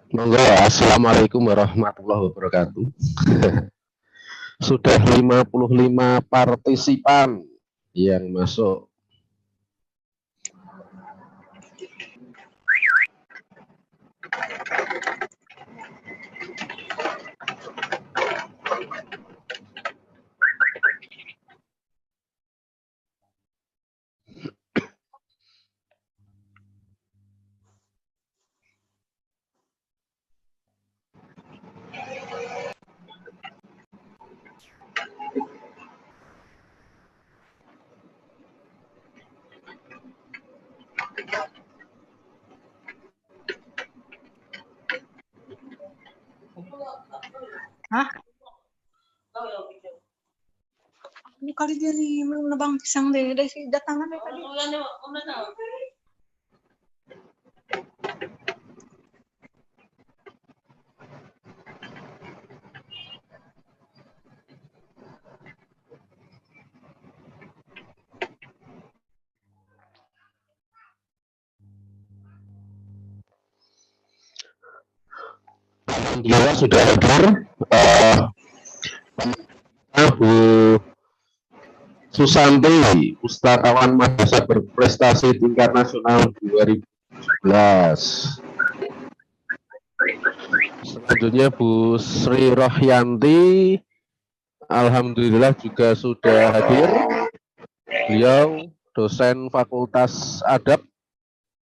Monggo, assalamualaikum warahmatullahi wabarakatuh. Sudah 55 partisipan yang masuk. Hah? Ini kali dia nih menebang pisang deh, dari si datangan deh tadi. Alhamdulillah sudah hadir Bu Susanti, Pustakawan Madrasah Berprestasi Tingkat Nasional 2017. Selanjutnya Bu Sri Rohyanti, alhamdulillah juga sudah hadir. Beliau dosen Fakultas Adab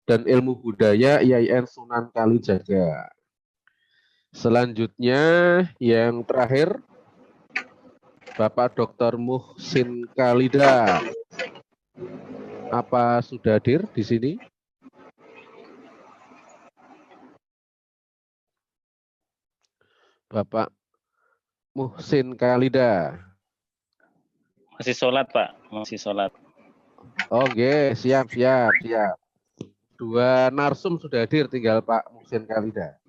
dan Ilmu Budaya IAIN Sunan Kalijaga. Selanjutnya yang terakhir Bapak Dr. Muhsin Khalida. Apa sudah hadir di sini? Bapak Muhsin Khalida. Masih sholat, Pak. Masih sholat. Oke, siap. Dua narsum sudah hadir, tinggal Pak Muhsin Khalida.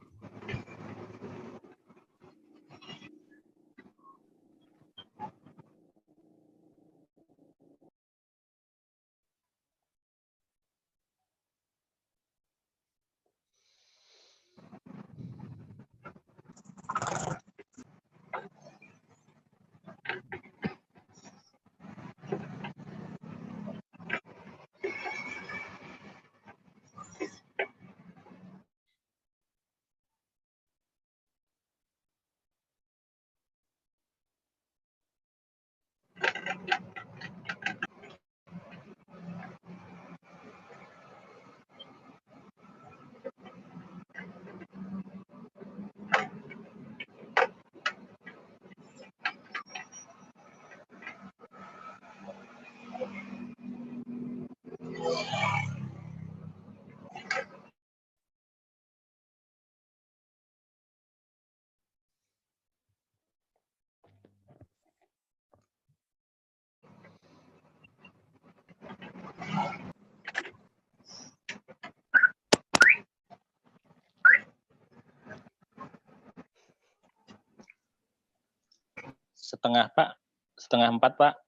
Setengah, Pak. Setengah 4, Pak.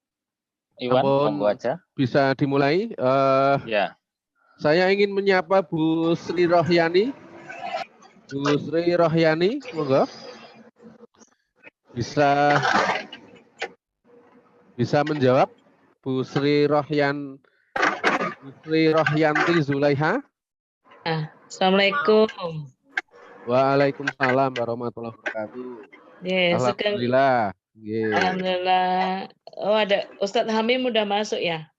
Iwan, monggo aja. Bisa dimulai. Ya. Saya ingin menyapa Bu Sri Rohyani. Bu Sri Rohyani, monggo. Bisa menjawab Bu Sri Rohyanti Zulaiha. Assalamualaikum. Waalaikumsalam warahmatullahi wabarakatuh. Alhamdulillah. Alhamdulillah. Oh, ada Ustadz Hamim udah masuk ya?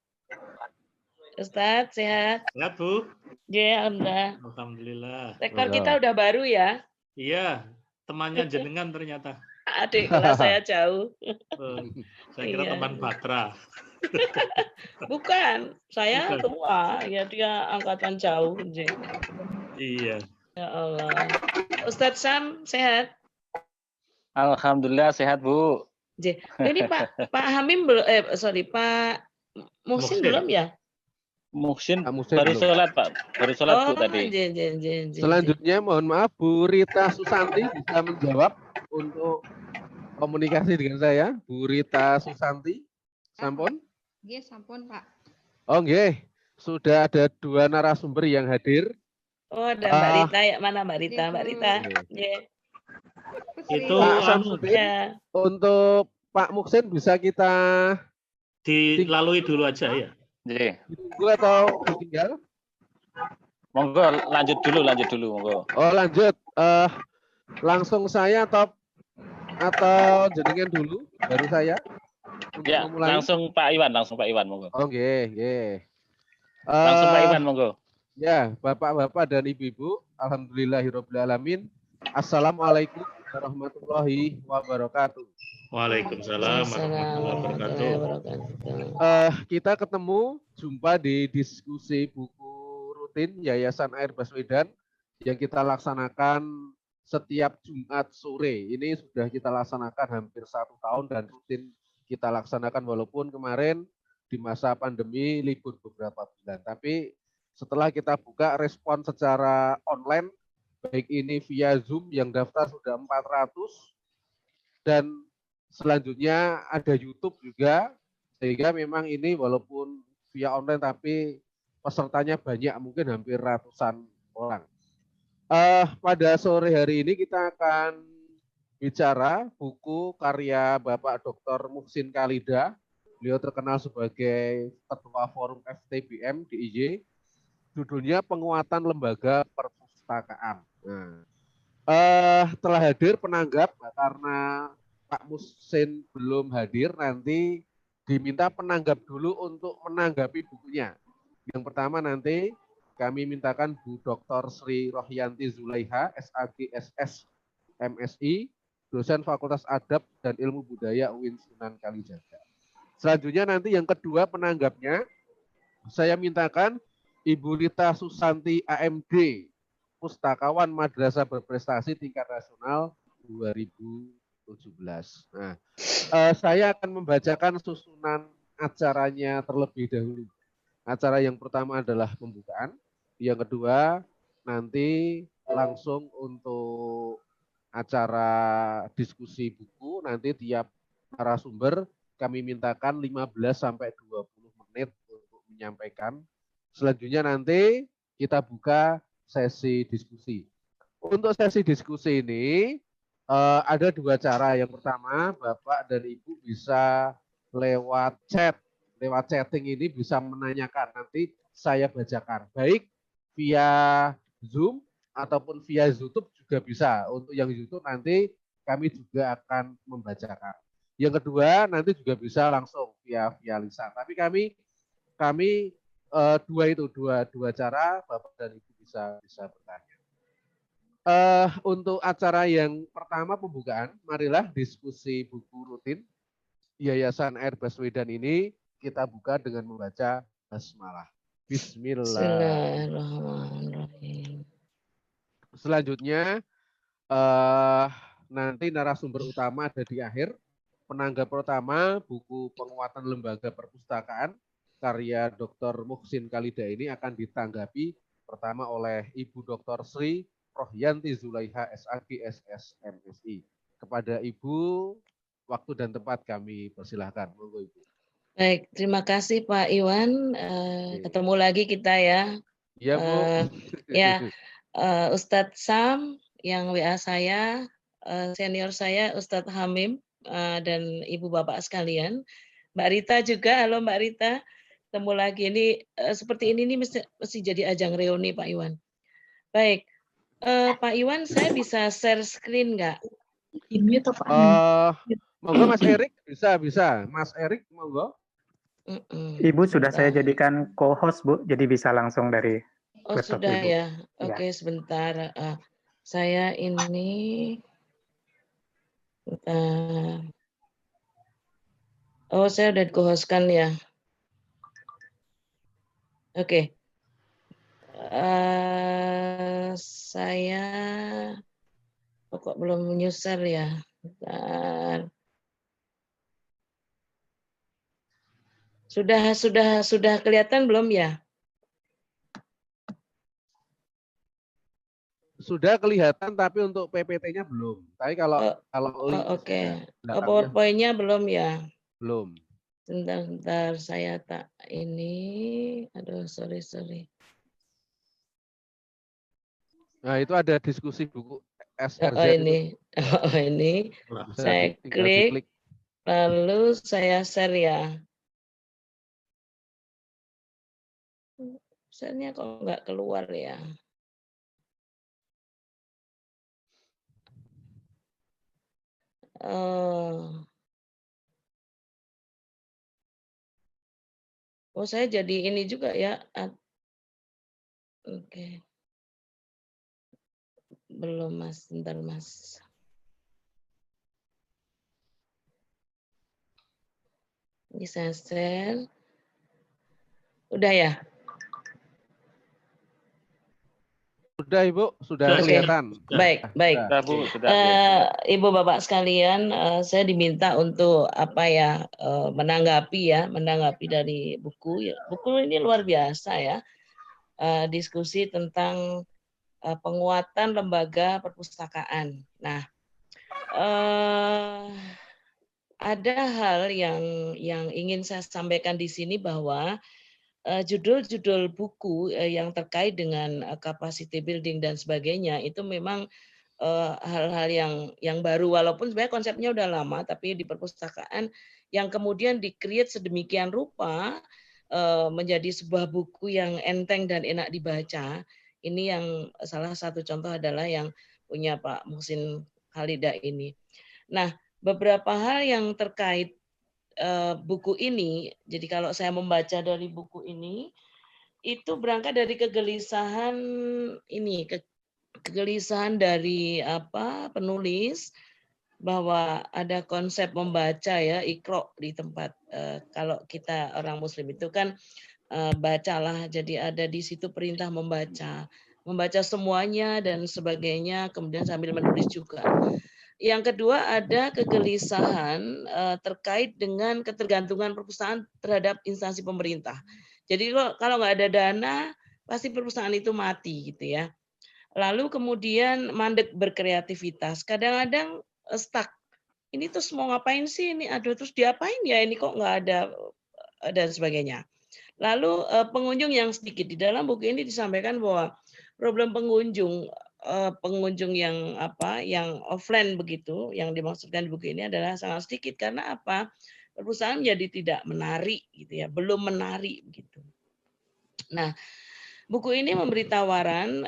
Ustadz sehat? Sehat, Bu. Ya, alhamdulillah. Alhamdulillah. Rektor kita udah baru ya? Iya, temannya jenengan ternyata. Adik kelas saya jauh. Saya kira teman Batra. Bukan, saya tua. Ya, dia angkatan jauh. Iya. Ya Allah. Ustadz Sam sehat? Alhamdulillah sehat, Bu. Ini Pak Hamim belum, Pak Muhsin belum ya? Muhsin baru sholat, Pak. Baru sholat, Bu, tadi. Selanjutnya mohon maaf, Bu Rita Susanti bisa menjawab untuk komunikasi dengan saya. Bu Rita Susanti, sampun? Nggih, sampun, Pak. Oh, nggih. Sudah ada dua narasumber yang hadir. Oh, ada Mbak Rita ya. Mana Mbak Rita? Mbak Rita. Yeah. Itu ya. Untuk Pak Muhsin bisa kita dilalui dulu aja ya. Ditunggu atau ditinggal? Monggo lanjut dulu, monggo. Oh, lanjut. Langsung saya atau jenengan dulu baru saya? Ya, langsung Pak Iwan, monggo. Oh, nggih. Langsung Pak Iwan, monggo. Ya, Bapak-bapak dan Ibu-ibu, alhamdulillahirabbil alamin. Assalamualaikum warahmatullahi wabarakatuh. Waalaikumsalam warahmatullahi wabarakatuh. Kita jumpa di diskusi buku rutin Yayasan Air Baswedan yang kita laksanakan setiap Jumat sore. Ini sudah kita laksanakan hampir 1 tahun dan rutin kita laksanakan walaupun kemarin di masa pandemi libur beberapa bulan. Tapi setelah kita buka respon secara online, baik ini via Zoom yang daftar sudah 400 dan selanjutnya ada YouTube juga, sehingga memang ini walaupun via online tapi pesertanya banyak, mungkin hampir ratusan orang. Pada sore hari ini kita akan bicara buku karya Bapak Dr. Muhsin Khalida. Beliau terkenal sebagai Ketua Forum FTBM DIY. Judulnya Penguatan Lembaga Perpustakaan. Telah hadir penanggap karena Pak Muhsin belum hadir, nanti diminta penanggap dulu untuk menanggapi bukunya. Yang pertama nanti kami mintakan Bu Dr. Sri Rohyanti Zulaiha, SAG SS MSI, dosen Fakultas Adab dan Ilmu Budaya UIN Sunan Kalijaga. Selanjutnya nanti yang kedua penanggapnya, saya mintakan Ibu Rita Susanti AMD, Pustakawan Madrasah Berprestasi Tingkat Nasional 2017. Nah, saya akan membacakan susunan acaranya terlebih dahulu. Acara yang pertama adalah pembukaan, yang kedua nanti langsung untuk acara diskusi buku, nanti tiap narasumber kami mintakan 15 sampai 20 menit untuk menyampaikan. Selanjutnya nanti kita buka sesi diskusi. Untuk sesi diskusi ini ada 2 cara. Yang pertama, Bapak dan Ibu bisa lewat chat. Lewat chatting ini bisa menanyakan, nanti saya bacakan. Baik via Zoom ataupun via YouTube juga bisa. Untuk yang YouTube nanti kami juga akan membacakan. Yang kedua nanti juga bisa langsung via lisan. Tapi kami dua cara Bapak dan Ibu bisa bertanya. Untuk acara yang pertama pembukaan, marilah diskusi buku rutin Yayasan Air Baswedan ini kita buka dengan membaca basmalah. Bismillahirrahmanirrahim. Selanjutnya nanti narasumber utama ada di akhir. Penanggap pertama buku Penguatan Lembaga Perpustakaan karya Dr. Muhsin Khalida ini akan ditanggapi pertama oleh Ibu Dr. Sri Rohyanti Zulaiha SAG SS MSI. Kepada Ibu, waktu dan tempat kami persilahkan. Monggo Ibu. Baik, terima kasih Pak Iwan. Ketemu lagi kita ya. Iya Bu. Ustadz Sam yang WA saya, senior saya Ustadz Hamim, dan Ibu Bapak sekalian. Mbak Rita juga, halo Mbak Rita. Ketemu lagi ini seperti ini mesti jadi ajang reuni Pak Iwan. Baik, Pak Iwan, saya bisa share screen nggak? Ini atau Pak? Monggo Mas Erik, bisa. Mas Erik, monggo. Ibu sudah saya jadikan co-host Bu, jadi bisa langsung dari laptop sudah Ibu. Ya. Oke, sebentar. Saya ini. Saya udah co-host-kan ya. Oke. Saya kok belum user ya. Bentar. Sudah kelihatan belum ya? Sudah kelihatan tapi untuk PPT-nya belum. Tapi kalau oke. PowerPoint-nya belum ya? Belum. Sebentar saya tak ini. Aduh, sorry. Nah, itu ada diskusi buku SRZ. Ini. Saya klik, lalu saya share ya. Share-nya kok nggak keluar ya. Saya jadi ini juga ya. Oke. Belum Mas, bentar Mas. Ini saya share. Udah ya? Sudah Ibu, sudah Oke. kelihatan. Baik, baik. Sudah, Bu, sudah. Ibu Bapak sekalian, saya diminta untuk menanggapi dari buku. Buku ini luar biasa ya. Diskusi tentang penguatan lembaga perpustakaan. Nah, ada hal yang ingin saya sampaikan di sini bahwa judul-judul buku yang terkait dengan capacity building dan sebagainya itu memang hal-hal yang baru, walaupun sebenarnya konsepnya udah lama, tapi di perpustakaan yang kemudian di-create sedemikian rupa menjadi sebuah buku yang enteng dan enak dibaca. Ini yang salah satu contoh adalah yang punya Pak Muhsin Khalida ini. Nah, beberapa hal yang terkait buku ini, jadi kalau saya membaca dari buku ini, itu berangkat dari kegelisahan ini, kegelisahan dari penulis bahwa ada konsep membaca ya, iqra di tempat kalau kita orang Muslim itu kan bacalah, jadi ada di situ perintah membaca semuanya dan sebagainya, kemudian sambil menulis juga. Yang kedua ada kegelisahan terkait dengan ketergantungan perpustakaan terhadap instansi pemerintah. Jadi kalau nggak ada dana, pasti perpustakaan itu mati gitu ya. Lalu kemudian mandek berkreativitas. Kadang-kadang stuck. Ini terus mau ngapain sih ini? Aduh, terus diapain ya ini kok nggak ada dan sebagainya. Lalu pengunjung yang sedikit. Di dalam buku ini disampaikan bahwa problem pengunjung yang offline begitu, yang dimaksudkan di buku ini adalah sangat sedikit karena apa? Perpustakaan menjadi tidak menarik gitu ya, belum menarik begitu. Nah, buku ini memberi tawaran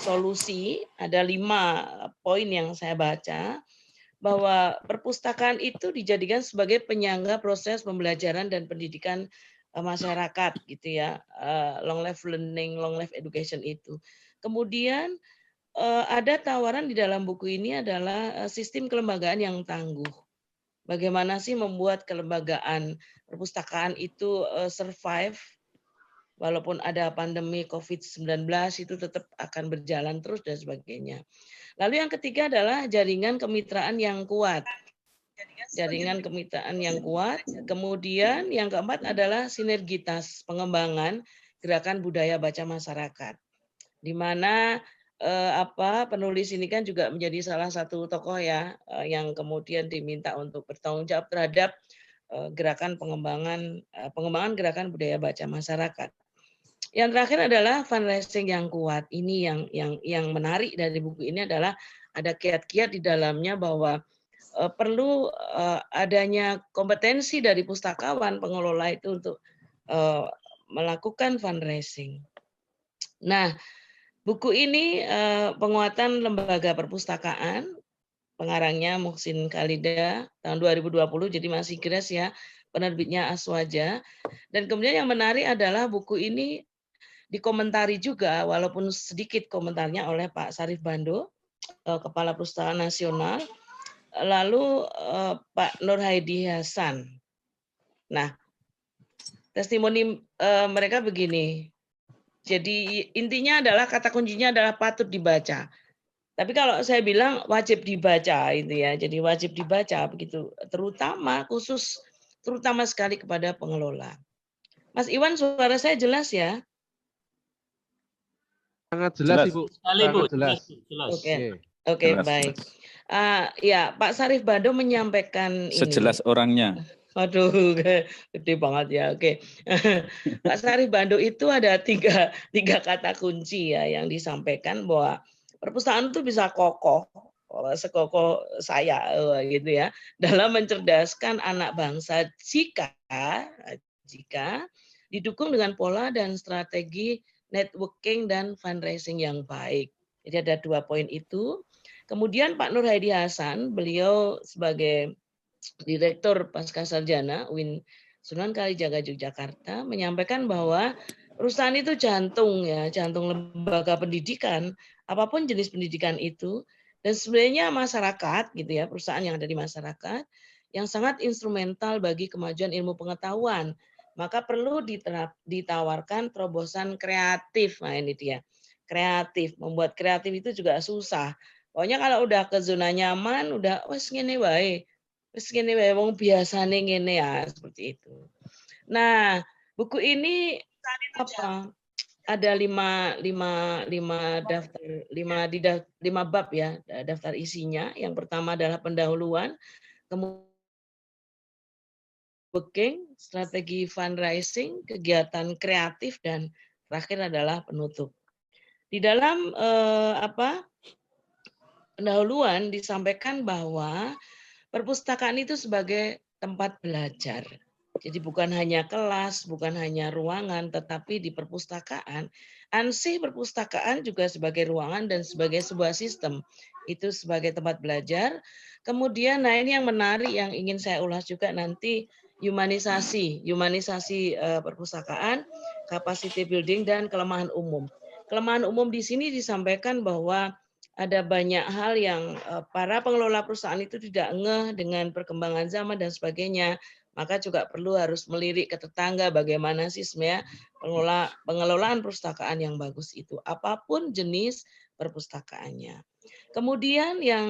solusi, ada 5 poin yang saya baca, bahwa perpustakaan itu dijadikan sebagai penyangga proses pembelajaran dan pendidikan masyarakat gitu ya, long life learning, long life education itu. Kemudian ada tawaran di dalam buku ini adalah sistem kelembagaan yang tangguh. Bagaimana sih membuat kelembagaan perpustakaan itu survive walaupun ada pandemi COVID-19 itu tetap akan berjalan terus dan sebagainya. Lalu yang ketiga adalah jaringan kemitraan yang kuat. Jaringan kemitraan yang kuat. Kemudian yang keempat adalah sinergitas pengembangan gerakan budaya baca masyarakat. Di mana penulis ini kan juga menjadi salah satu tokoh ya yang kemudian diminta untuk bertanggung jawab terhadap gerakan pengembangan gerakan budaya baca masyarakat. Yang terakhir adalah fundraising yang kuat. Ini yang menarik dari buku ini adalah ada kiat-kiat di dalamnya bahwa perlu adanya kompetensi dari pustakawan pengelola itu untuk melakukan fundraising. Nah, buku ini penguatan lembaga perpustakaan, pengarangnya Muhsin Khalida tahun 2020, jadi masih fresh ya, penerbitnya Aswaja. Dan kemudian yang menarik adalah buku ini dikomentari juga, walaupun sedikit komentarnya oleh Pak Sarif Bando, Kepala Perpustakaan Nasional, lalu Pak Nur Haidi Hasan. Nah, testimoni mereka begini. Jadi intinya adalah kata kuncinya adalah patut dibaca. Tapi kalau saya bilang wajib dibaca itu ya. Jadi wajib dibaca begitu, terutama sekali kepada pengelola. Mas Iwan, suara saya jelas ya? Sangat jelas, Ibu. Sangat jelas. Oke, baik. Ya, Pak Sarif Bando menyampaikan sejelas ini. Orangnya. Aduh, gede banget ya. Oke. Pak Sarif Bando itu ada tiga kata kunci ya yang disampaikan bahwa perpustakaan itu bisa kokoh, sekokoh saya gitu ya, dalam mencerdaskan anak bangsa jika didukung dengan pola dan strategi networking dan fundraising yang baik. Jadi ada 2 poin itu. Kemudian Pak Nur Haidi Hasan, beliau sebagai Direktur Pasca Sarjana UIN Sunan Kalijaga Yogyakarta menyampaikan bahwa perusahaan itu jantung lembaga pendidikan, apapun jenis pendidikan itu, dan sebenarnya masyarakat gitu ya, perusahaan yang ada di masyarakat yang sangat instrumental bagi kemajuan ilmu pengetahuan. Maka perlu ditawarkan terobosan kreatif. Nah ini dia. kreatif. Membuat kreatif itu juga susah. Pokoknya kalau udah ke zona nyaman, udah wes ngene wae. Wes ngene wae wong biasane ngene ya, seperti itu. Nah, buku ini apa? Ada lima bab ya, daftar isinya. Yang pertama adalah pendahuluan, kemudian booking, strategi fundraising, kegiatan kreatif, dan terakhir adalah penutup. Di dalam pendahuluan disampaikan bahwa perpustakaan itu sebagai tempat belajar. Jadi bukan hanya kelas, bukan hanya ruangan, tetapi di perpustakaan, ansih perpustakaan juga sebagai ruangan dan sebagai sebuah sistem. Itu sebagai tempat belajar. Kemudian, nah ini yang menarik yang ingin saya ulas juga nanti, humanisasi perpustakaan, capacity building, dan kelemahan umum. Kelemahan umum di sini disampaikan bahwa ada banyak hal yang para pengelola perusahaan itu tidak ngeh dengan perkembangan zaman dan sebagainya. Maka juga perlu harus melirik ke tetangga bagaimana sih sebenarnya pengelolaan perpustakaan yang bagus itu. Apapun jenis perpustakaannya. Kemudian yang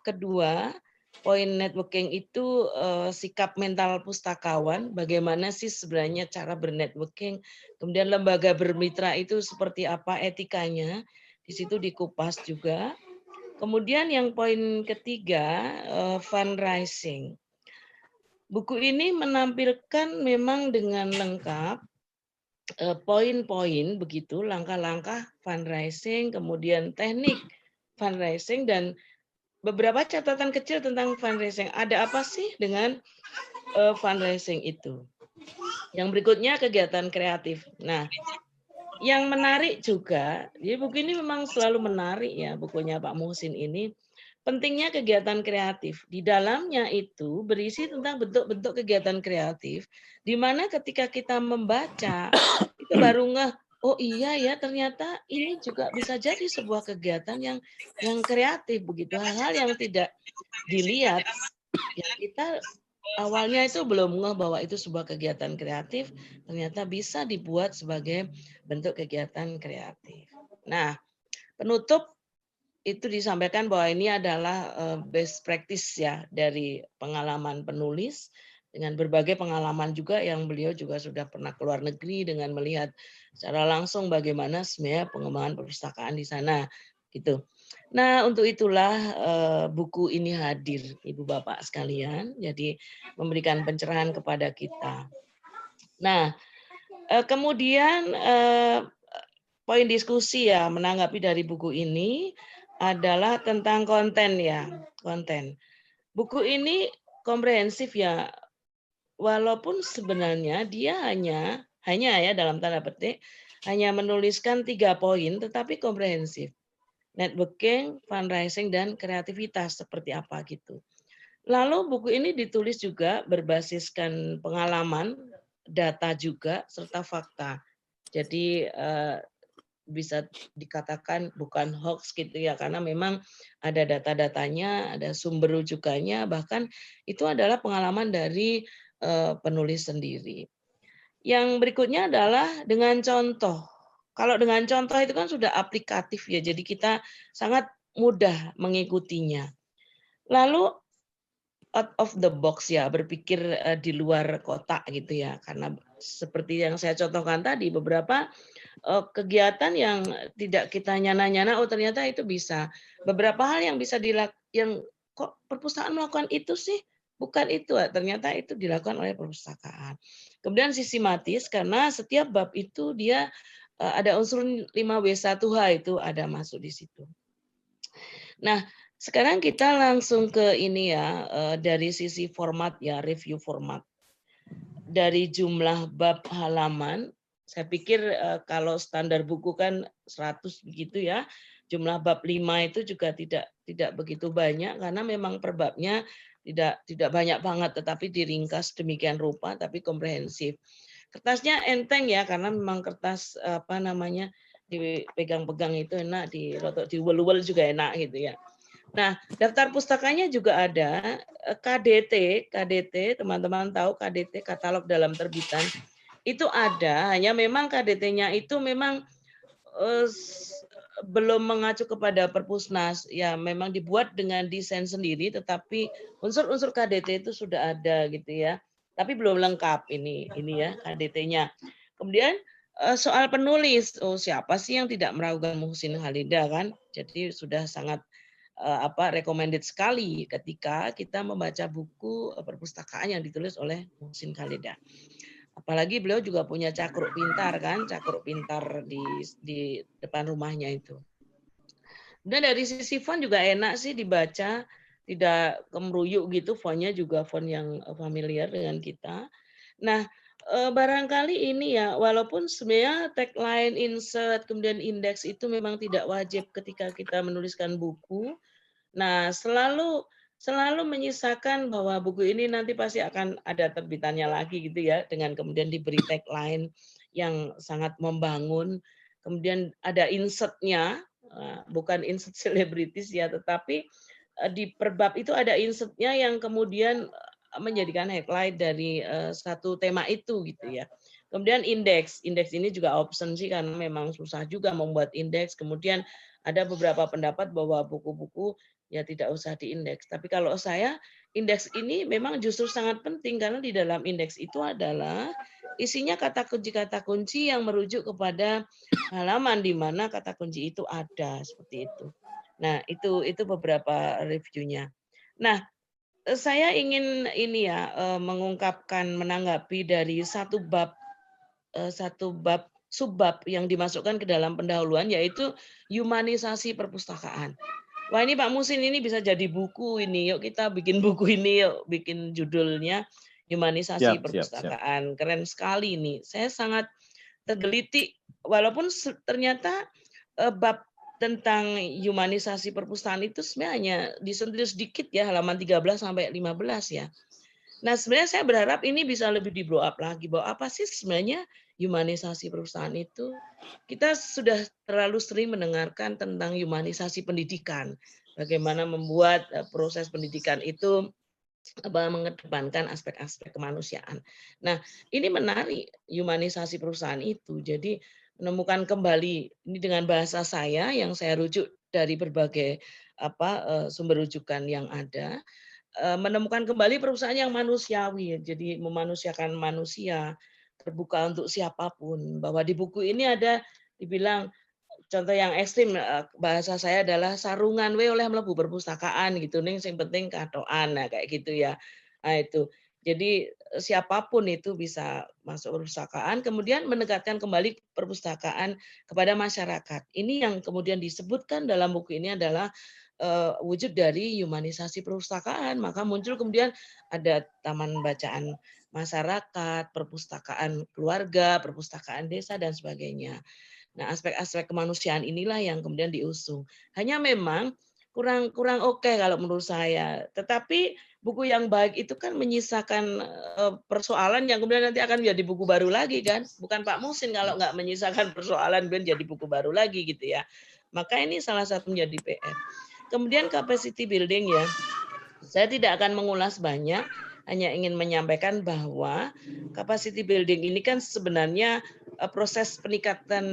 kedua, poin networking itu sikap mental pustakawan. Bagaimana sih sebenarnya cara bernetworking. Kemudian lembaga bermitra itu seperti apa etikanya. Di situ dikupas juga. Kemudian yang poin ketiga, fundraising. Buku ini menampilkan memang dengan lengkap poin-poin begitu, langkah-langkah fundraising, kemudian teknik fundraising, dan beberapa catatan kecil tentang fundraising. Ada apa sih dengan fundraising itu? Yang berikutnya kegiatan kreatif. Nah, yang menarik juga, jadi buku ini memang selalu menarik ya, bukunya Pak Muhsin ini. Pentingnya kegiatan kreatif. Di dalamnya itu berisi tentang bentuk-bentuk kegiatan kreatif, di mana ketika kita membaca, itu baru ngeh, oh iya ya ternyata ini juga bisa jadi sebuah kegiatan yang kreatif begitu. Hal-hal yang tidak dilihat, ya kita awalnya itu belum ngeh bahwa itu sebuah kegiatan kreatif, ternyata bisa dibuat sebagai bentuk kegiatan kreatif. Nah, penutup itu disampaikan bahwa ini adalah best practice ya dari pengalaman penulis dengan berbagai pengalaman juga yang beliau juga sudah pernah keluar negeri dengan melihat secara langsung bagaimana sebenarnya pengembangan perpustakaan di sana gitu. Nah, untuk itulah buku ini hadir Ibu Bapak sekalian, jadi memberikan pencerahan kepada kita. Nah, kemudian poin diskusi ya menanggapi dari buku ini adalah tentang konten ya, konten. Buku ini komprehensif ya, walaupun sebenarnya dia hanya ya dalam tanda petik hanya menuliskan 3 poin, tetapi komprehensif. Networking, fundraising, dan kreativitas seperti apa gitu. Lalu buku ini ditulis juga berbasiskan pengalaman, data juga, serta fakta. Jadi bisa dikatakan bukan hoax gitu ya, karena memang ada data-datanya, ada sumber rujukannya, bahkan itu adalah pengalaman dari penulis sendiri. Yang berikutnya adalah dengan contoh. Kalau dengan contoh itu kan sudah aplikatif ya, jadi kita sangat mudah mengikutinya. Lalu out of the box ya, berpikir di luar kotak gitu ya, karena seperti yang saya contohkan tadi, beberapa kegiatan yang tidak kita nyana-nyana, oh ternyata itu bisa. Beberapa hal yang bisa dilakukan, yang kok perpustakaan melakukan itu sih, bukan itu, ternyata itu dilakukan oleh perpustakaan. Kemudian sistematis, karena setiap bab itu dia ada unsur 5W1H itu ada masuk di situ. Nah, sekarang kita langsung ke ini ya, dari sisi format ya, review format. Dari jumlah bab halaman, saya pikir kalau standar buku kan 100 begitu ya, jumlah bab 5 itu juga tidak begitu banyak karena memang per babnya tidak banyak banget, tetapi diringkas demikian rupa tapi komprehensif. Kertasnya enteng ya, karena memang kertas apa namanya dipegang-pegang itu enak, diwel-wel juga enak gitu ya. Nah, daftar pustakanya juga ada, KDT, teman-teman tahu KDT, katalog dalam terbitan, itu ada, hanya memang KDT-nya itu memang belum mengacu kepada Perpusnas, ya memang dibuat dengan desain sendiri, tetapi unsur-unsur KDT itu sudah ada gitu ya. Tapi belum lengkap ini ya KDT-nya. Kemudian soal penulis, siapa sih yang tidak meragukan Muhsin Khalida kan? Jadi sudah sangat recommended sekali ketika kita membaca buku perpustakaan yang ditulis oleh Muhsin Khalida. Apalagi beliau juga punya cakruk pintar kan, cakruk pintar di depan rumahnya itu. Dan dari sisi font juga enak sih dibaca, tidak kemeruyuk gitu, fontnya juga font yang familiar dengan kita. Nah, barangkali ini ya, walaupun sebenarnya tagline, insert, kemudian indeks itu memang tidak wajib ketika kita menuliskan buku. Nah, selalu menyisakan bahwa buku ini nanti pasti akan ada terbitannya lagi gitu ya, dengan kemudian diberi tagline yang sangat membangun, kemudian ada insert-nya, bukan insert selebritis ya, tetapi di per bab itu ada insert-nya yang kemudian menjadikan headline dari satu tema itu gitu ya. Kemudian indeks ini juga option sih karena memang susah juga membuat indeks. Kemudian ada beberapa pendapat bahwa buku-buku ya tidak usah diindeks. Tapi kalau saya, indeks ini memang justru sangat penting karena di dalam indeks itu adalah isinya kata kunci yang merujuk kepada halaman di mana kata kunci itu ada, seperti itu. Nah, itu beberapa reviewnya. Nah, saya ingin ini ya menanggapi dari satu bab subbab yang dimasukkan ke dalam pendahuluan, yaitu humanisasi perpustakaan. Wah, ini Pak Muhsin ini bisa jadi buku ini. Yuk kita bikin buku ini, yuk bikin judulnya humanisasi perpustakaan. Keren sekali ini. Saya sangat tergelitik walaupun ternyata bab tentang humanisasi perpustakaan itu sebenarnya disentil sedikit ya, halaman 13 sampai 15 ya. Nah, sebenarnya saya berharap ini bisa lebih di blow up lagi, bahwa apa sih sebenarnya humanisasi perusahaan itu. Kita sudah terlalu sering mendengarkan tentang humanisasi pendidikan, bagaimana membuat proses pendidikan itu mengedepankan aspek-aspek kemanusiaan. Nah, ini menarik humanisasi perusahaan itu. Jadi menemukan kembali ini dengan bahasa saya yang saya rujuk dari berbagai sumber rujukan yang ada, menemukan kembali perusahaan yang manusiawi, jadi memanusiakan manusia, terbuka untuk siapapun. Bahwa di buku ini ada dibilang contoh yang ekstrim, bahasa saya adalah sarungan we oleh mlebu perpustakaan gitu ning sing penting katoan, nah kayak gitu ya. Nah itu. Jadi siapapun itu bisa masuk perpustakaan, kemudian mendekatkan kembali perpustakaan kepada masyarakat. Ini yang kemudian disebutkan dalam buku ini adalah wujud dari humanisasi perpustakaan. Maka muncul kemudian ada taman bacaan masyarakat, perpustakaan keluarga, perpustakaan desa, dan sebagainya. Nah, aspek-aspek kemanusiaan inilah yang kemudian diusung. Hanya memang kurang oke kalau menurut saya. Tetapi buku yang baik itu kan menyisakan persoalan yang kemudian nanti akan menjadi buku baru lagi kan. Bukan Pak Muhsin kalau nggak menyisakan persoalan kemudian jadi buku baru lagi gitu ya. Maka ini salah satu menjadi PR. Kemudian capacity building ya. Saya tidak akan mengulas banyak, hanya ingin menyampaikan bahwa capacity building ini kan sebenarnya proses peningkatan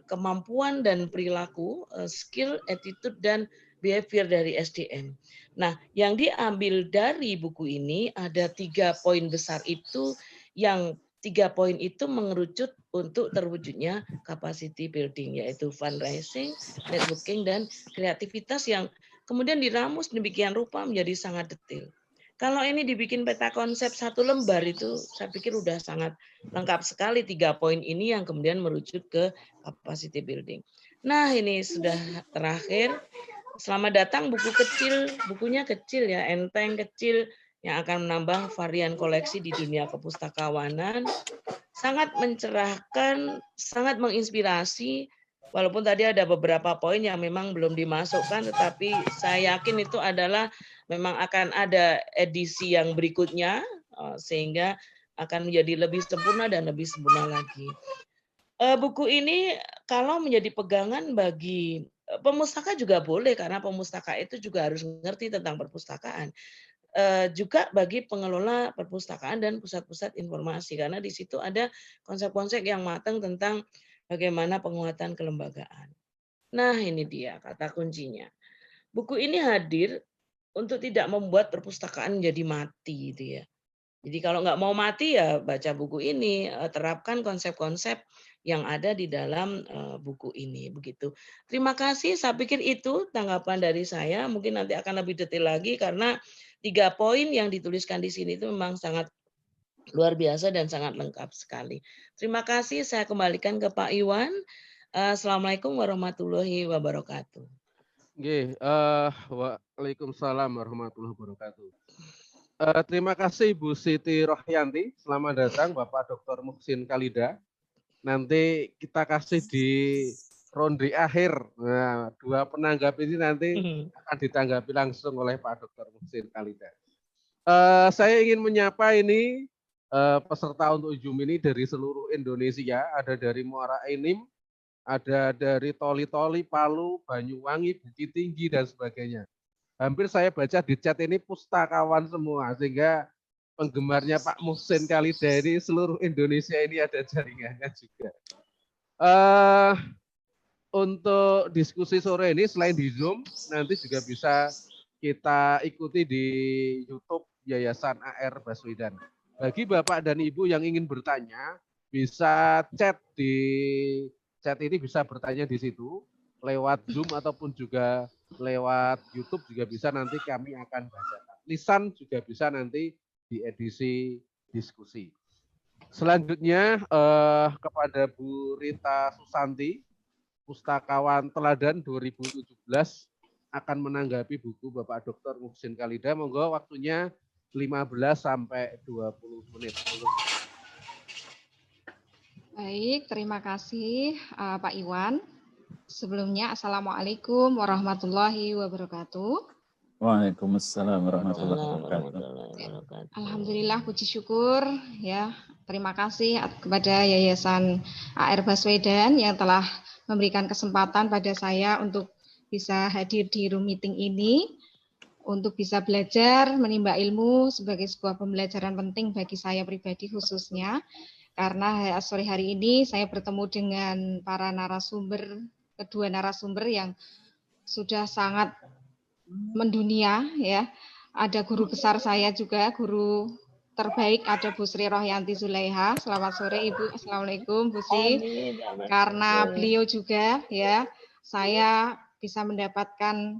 kemampuan dan perilaku, skill, attitude, dan behavior dari SDM. Nah, yang diambil dari buku ini ada 3 poin besar itu, yang 3 poin itu mengerucut untuk terwujudnya capacity building, yaitu fundraising, networking, dan kreativitas yang kemudian diramus demikian rupa menjadi sangat detail. Kalau ini dibikin peta konsep 1 lembar itu saya pikir udah sangat lengkap sekali 3 poin ini yang kemudian merujuk ke capacity building. Nah, ini sudah terakhir. Selamat datang buku kecil, bukunya kecil ya, enteng kecil yang akan menambah varian koleksi di dunia kepustakawanan. Sangat mencerahkan, sangat menginspirasi. Walaupun tadi ada beberapa poin yang memang belum dimasukkan, tetapi saya yakin itu adalah memang akan ada edisi yang berikutnya, sehingga akan menjadi lebih sempurna dan lebih sempurna lagi. Buku ini kalau menjadi pegangan bagi pemustaka juga boleh, karena pemustaka itu juga harus mengerti tentang perpustakaan. Juga bagi pengelola perpustakaan dan pusat-pusat informasi, karena di situ ada konsep-konsep yang matang tentang bagaimana penguatan kelembagaan. Nah, ini dia kata kuncinya. Buku ini hadir untuk tidak membuat perpustakaan jadi mati gitu ya. Jadi kalau nggak mau mati ya baca buku ini, terapkan konsep-konsep yang ada di dalam buku ini begitu. Terima kasih, saya pikir itu tanggapan dari saya. Mungkin nanti akan lebih detail lagi karena 3 poin yang dituliskan di sini itu memang sangat luar biasa dan sangat lengkap sekali. Terima kasih, saya kembalikan ke Pak Iwan. Assalamualaikum warahmatullahi wabarakatuh. Waalaikumsalam warahmatullahi wabarakatuh. Terima kasih Bu Siti Rohyanti. Selamat datang Bapak Dr. Muhsin Khalida. Nanti kita kasih di ronde akhir. Nah, 2 penanggap ini nanti akan ditanggapi langsung oleh Pak Dr. Muhsin Khalida. Saya ingin menyapa ini peserta untuk Zoom ini dari seluruh Indonesia. Ada dari Muara Enim, ada dari Toli-Toli, Palu, Banyuwangi, Bukit Tinggi, dan sebagainya. Hampir saya baca di chat ini pustakawan semua, sehingga penggemarnya Pak Muhsin Khalida ini seluruh Indonesia ini ada jaringannya juga. Untuk diskusi sore ini selain di Zoom, nanti juga bisa kita ikuti di YouTube Yayasan AR Baswedan. Bagi Bapak dan Ibu yang ingin bertanya, bisa chat di chat ini, bisa bertanya di situ lewat Zoom ataupun juga lewat YouTube juga bisa, nanti kami akan bacakan. Lisan juga bisa nanti di edisi diskusi. Selanjutnya kepada Bu Rita Susanti, Pustakawan Teladan 2017, akan menanggapi buku Bapak Dr. Muhsin Khalida. Monggo waktunya 15 sampai 20 menit. Baik, terima kasih Pak Iwan. Sebelumnya, Assalamualaikum warahmatullahi wabarakatuh. Waalaikumsalam warahmatullahi wabarakatuh. Alhamdulillah, puji syukur ya. Terima kasih kepada Yayasan AR Baswedan yang telah memberikan kesempatan pada saya untuk bisa hadir di room meeting ini, untuk bisa belajar, menimba ilmu sebagai sebuah pembelajaran penting bagi saya pribadi khususnya. Karena sore hari ini saya bertemu dengan para narasumber, kedua narasumber yang sudah sangat mendunia ya. Ada guru besar saya juga, guru terbaik, ada Bu Sri Rohyanti Zulaiha. Selamat sore Ibu. Assalamualaikum Bu Sri. Karena beliau juga ya, saya bisa mendapatkan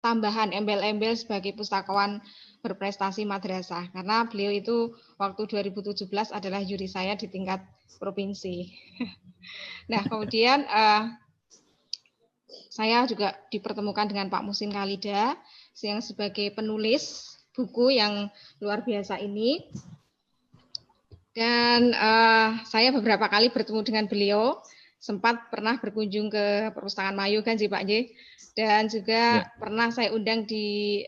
tambahan embel-embel sebagai pustakawan berprestasi madrasah, karena beliau itu waktu 2017 adalah juri saya di tingkat provinsi. Nah, kemudian saya juga dipertemukan dengan Pak Muhsin Khalida yang sebagai penulis buku yang luar biasa ini. Dan saya beberapa kali bertemu dengan beliau, sempat pernah berkunjung ke Perpustakaan Mayu kan sih Pak J. Dan juga pernah saya undang di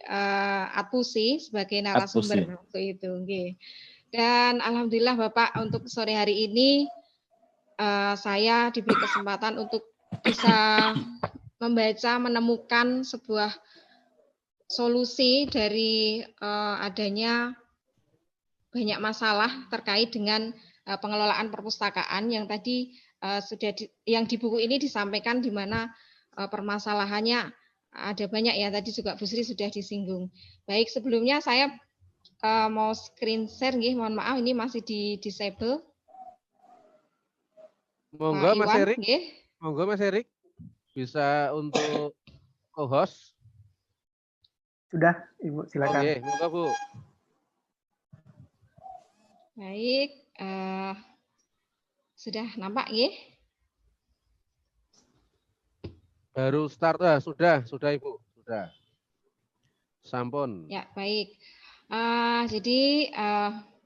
Atpusi sebagai narasumber waktu itu. Dan alhamdulillah Bapak, untuk sore hari ini saya diberi kesempatan untuk bisa membaca, menemukan sebuah solusi dari adanya banyak masalah terkait dengan pengelolaan perpustakaan yang tadi yang di buku ini disampaikan, di mana permasalahannya ada banyak ya, tadi juga Bu Sri sudah disinggung. Baik, sebelumnya saya mau screen share nggih, mohon maaf ini masih di disable. Monggo Mas Erik. Monggo Mas Erik. Bisa untuk co-host. Sudah, Ibu silakan. Oke, monggo Bu. Baik, sudah nampak nggih? Baru start, sudah Ibu, sudah. Sampun. Ya, baik. Jadi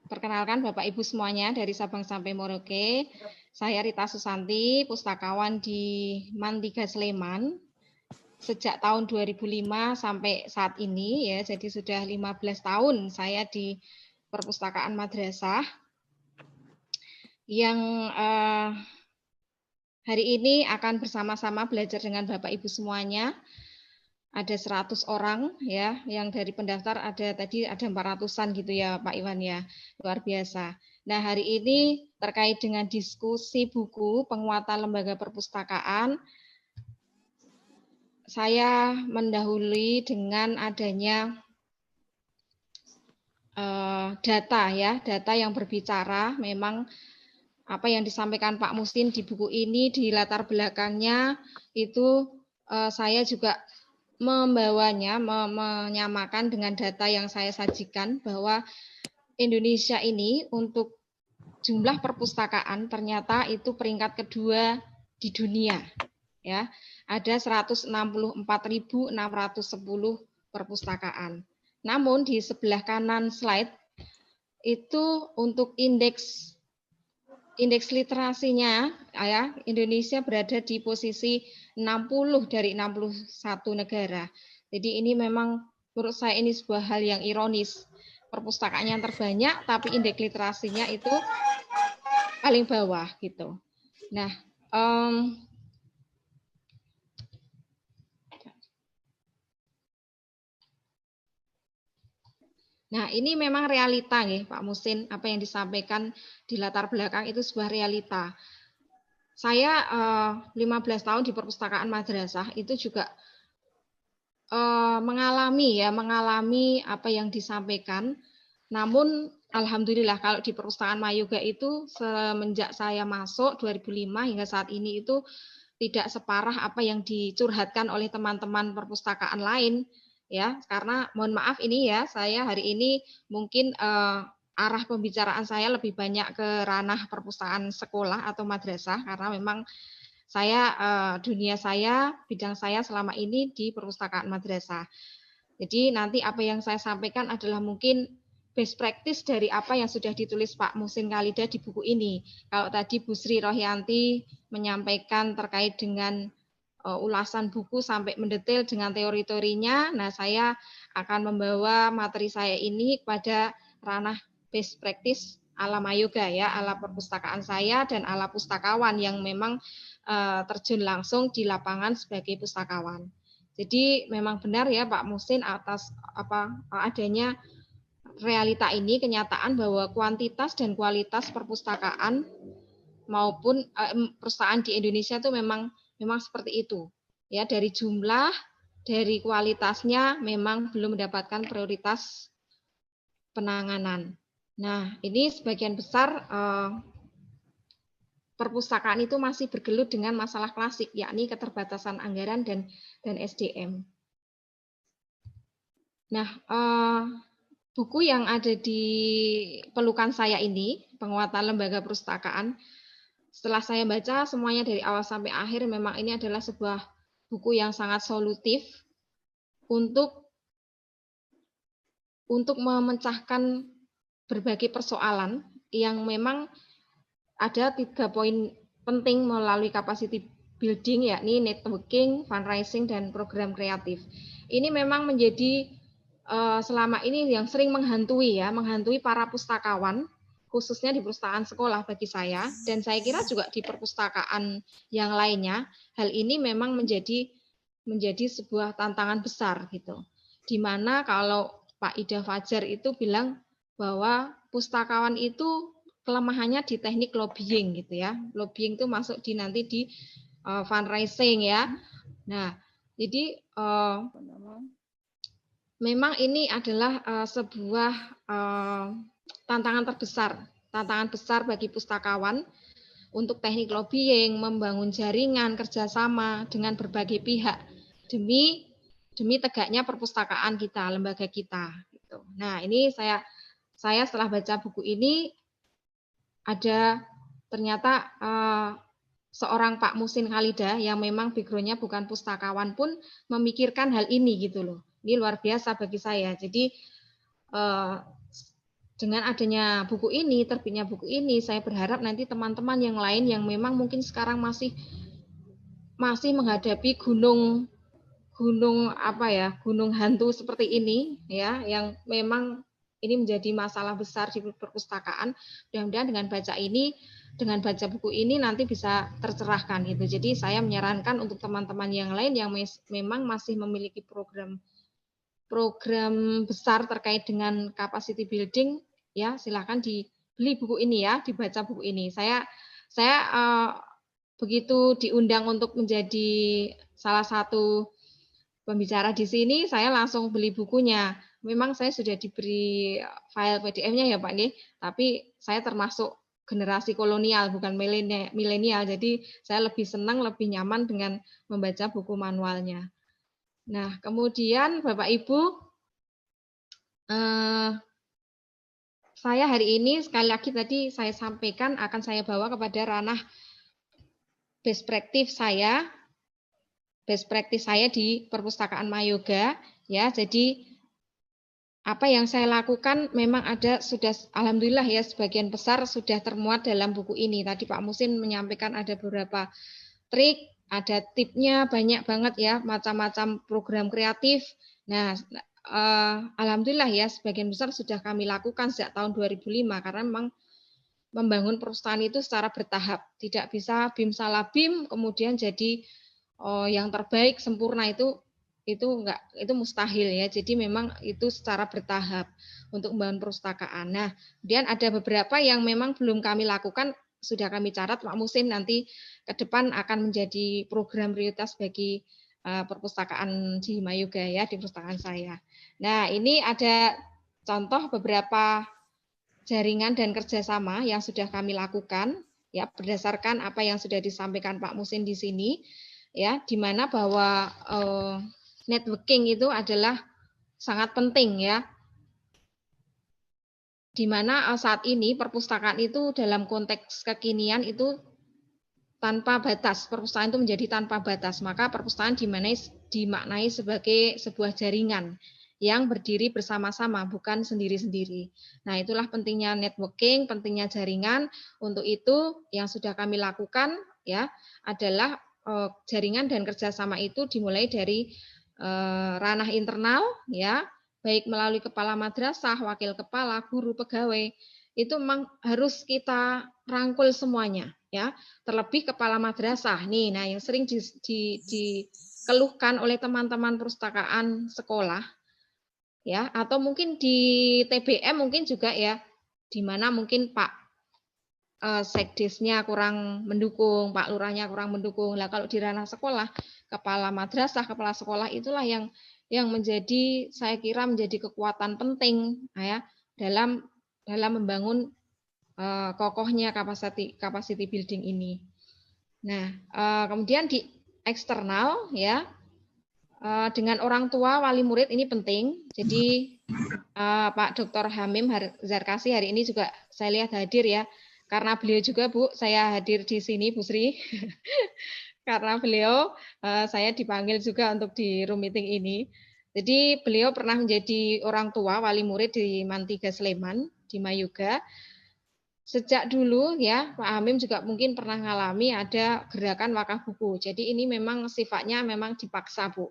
perkenalkan Bapak Ibu semuanya dari Sabang sampai Merauke. Saya Rita Susanti, pustakawan di MAN 3 Sleman. Sejak tahun 2005 sampai saat ini ya, jadi sudah 15 tahun saya di perpustakaan madrasah. Yang hari ini akan bersama-sama belajar dengan Bapak Ibu semuanya. Ada 100 orang ya, yang dari pendaftar ada tadi ada 400-an gitu ya Pak Iwan ya. Luar biasa. Nah, hari ini terkait dengan diskusi buku penguatan lembaga perpustakaan, saya mendahului dengan adanya data ya, data yang berbicara. Memang apa yang disampaikan Pak Musin di buku ini, di latar belakangnya itu saya juga membawanya, menyamakan dengan data yang saya sajikan bahwa Indonesia ini untuk jumlah perpustakaan ternyata itu peringkat kedua di dunia. Ya, ada 164.610 perpustakaan. Namun di sebelah kanan slide itu untuk indeks literasinya, ya, Indonesia berada di posisi 60 dari 61 negara. Jadi ini memang menurut saya ini sebuah hal yang ironis. Perpustakaannya yang terbanyak, tapi indeks literasinya itu paling bawah gitu. Nah, ini memang realita nih Pak Musin, apa yang disampaikan di latar belakang itu sebuah realita. Saya 15 tahun di perpustakaan madrasah itu juga mengalami apa yang disampaikan. Namun alhamdulillah kalau di perpustakaan Mayoga itu semenjak saya masuk 2005 hingga saat ini itu tidak separah apa yang dicurhatkan oleh teman-teman perpustakaan lain. Ya, karena mohon maaf ini ya, saya hari ini mungkin arah pembicaraan saya lebih banyak ke ranah perpustakaan sekolah atau madrasah karena memang saya bidang saya selama ini di perpustakaan madrasah. Jadi nanti apa yang saya sampaikan adalah mungkin best practice dari apa yang sudah ditulis Pak Musin Khalida di buku ini. Kalau tadi Bu Sri Rohyanti menyampaikan terkait dengan ulasan buku sampai mendetail dengan teori-teorinya. Nah, saya akan membawa materi saya ini pada ranah best practice ala Mayoga ya, ala perpustakaan saya dan ala pustakawan yang memang terjun langsung di lapangan sebagai pustakawan. Jadi memang benar ya Pak Musin atas adanya realita ini, kenyataan bahwa kuantitas dan kualitas perpustakaan maupun perpustakaan di Indonesia itu memang seperti itu. Ya, dari jumlah, dari kualitasnya memang belum mendapatkan prioritas penanganan. Nah, ini sebagian besar perpustakaan itu masih bergelut dengan masalah klasik, yakni keterbatasan anggaran dan SDM. Nah, buku yang ada di pelukan saya ini, penguatan lembaga perpustakaan, setelah saya baca semuanya dari awal sampai akhir, memang ini adalah sebuah buku yang sangat solutif untuk memecahkan berbagai persoalan yang memang ada 3 poin penting melalui capacity building, yakni networking, fundraising, dan program kreatif. Ini memang menjadi selama ini yang sering menghantui para pustakawan, khususnya di perpustakaan sekolah bagi saya, dan saya kira juga di perpustakaan yang lainnya, hal ini memang menjadi sebuah tantangan besar gitu. Di mana kalau Pak Ida Fajar itu bilang bahwa pustakawan itu kelemahannya di teknik lobbying gitu ya. Lobbying itu masuk nanti di fundraising ya. Nah, jadi memang ini adalah sebuah tantangan besar bagi pustakawan untuk teknik lobbying, membangun jaringan kerjasama dengan berbagai pihak demi tegaknya perpustakaan kita, lembaga kita. Gitu. Nah, ini saya setelah baca buku ini ada ternyata seorang Pak Musin Khalida yang memang background-nya bukan pustakawan pun memikirkan hal ini gitu loh. Ini luar biasa bagi saya. Jadi dengan adanya buku ini, terbitnya buku ini, saya berharap nanti teman-teman yang lain yang memang mungkin sekarang masih menghadapi gunung hantu seperti ini ya, yang memang ini menjadi masalah besar di perpustakaan. Mudah-mudahan dengan baca buku ini nanti bisa tercerahkan gitu. Jadi saya menyarankan untuk teman-teman yang lain yang memang masih memiliki program besar terkait dengan capacity building, ya silakan beli buku ini ya, dibaca buku ini. Saya begitu diundang untuk menjadi salah satu pembicara di sini, saya langsung beli bukunya. Memang saya sudah diberi file PDF-nya ya Pak nih, tapi saya termasuk generasi kolonial, bukan milenial. Jadi saya lebih senang, lebih nyaman dengan membaca buku manualnya. Nah, kemudian Bapak Ibu, saya hari ini sekali lagi tadi saya sampaikan akan saya bawa kepada ranah best practice saya di Perpustakaan Mayoga ya. Jadi apa yang saya lakukan memang ada sudah alhamdulillah ya sebagian besar sudah termuat dalam buku ini. Tadi Pak Musin menyampaikan ada beberapa trik, ada tipnya banyak banget ya, macam-macam program kreatif. Nah, alhamdulillah ya sebagian besar sudah kami lakukan sejak tahun 2005 karena memang membangun perpustakaan itu secara bertahap, tidak bisa bim salah bim kemudian jadi yang terbaik sempurna itu enggak, itu mustahil ya. Jadi memang itu secara bertahap untuk membangun perpustakaan. Nah, kemudian ada beberapa yang memang belum kami lakukan, sudah kami catat Pak Musin nanti ke depan akan menjadi program prioritas bagi perpustakaan di Mayoga ya, di perpustakaan saya. Nah, ini ada contoh beberapa jaringan dan kerjasama yang sudah kami lakukan ya berdasarkan apa yang sudah disampaikan Pak Musin di sini ya, di mana bahwa networking itu adalah sangat penting ya, di mana saat ini perpustakaan itu dalam konteks kekinian itu tanpa batas, perpustakaan itu menjadi tanpa batas, maka perpustakaan dimaknai sebagai sebuah jaringan yang berdiri bersama-sama, bukan sendiri-sendiri. Nah, itulah pentingnya networking, pentingnya jaringan. Untuk itu yang sudah kami lakukan ya adalah jaringan dan kerjasama itu dimulai dari ranah internal ya, baik melalui kepala madrasah, wakil kepala, guru, pegawai. Itu memang harus kita rangkul semuanya ya. Terlebih kepala madrasah nih, nah yang sering dikeluhkan oleh teman-teman perpustakaan sekolah ya, atau mungkin di TBM mungkin juga ya, di mana mungkin Pak Sekdesnya kurang mendukung, Pak Lurahnya kurang mendukung. Lah kalau di ranah sekolah, kepala madrasah, kepala sekolah itulah yang menjadi, saya kira menjadi kekuatan penting ya dalam membangun kokohnya capacity building ini. Nah, kemudian di eksternal ya, dengan orang tua, wali murid ini penting. Jadi Pak Dr. Hamim Zarkasi hari ini juga saya lihat hadir ya. Karena beliau juga Bu, saya hadir di sini Bu Sri. Karena beliau saya dipanggil juga untuk di room meeting ini. Jadi beliau pernah menjadi orang tua wali murid di Mantiga Sleman di Mayoga. Sejak dulu ya Pak Hamim juga mungkin pernah mengalami ada gerakan wakaf buku. Jadi ini memang sifatnya memang dipaksa Bu.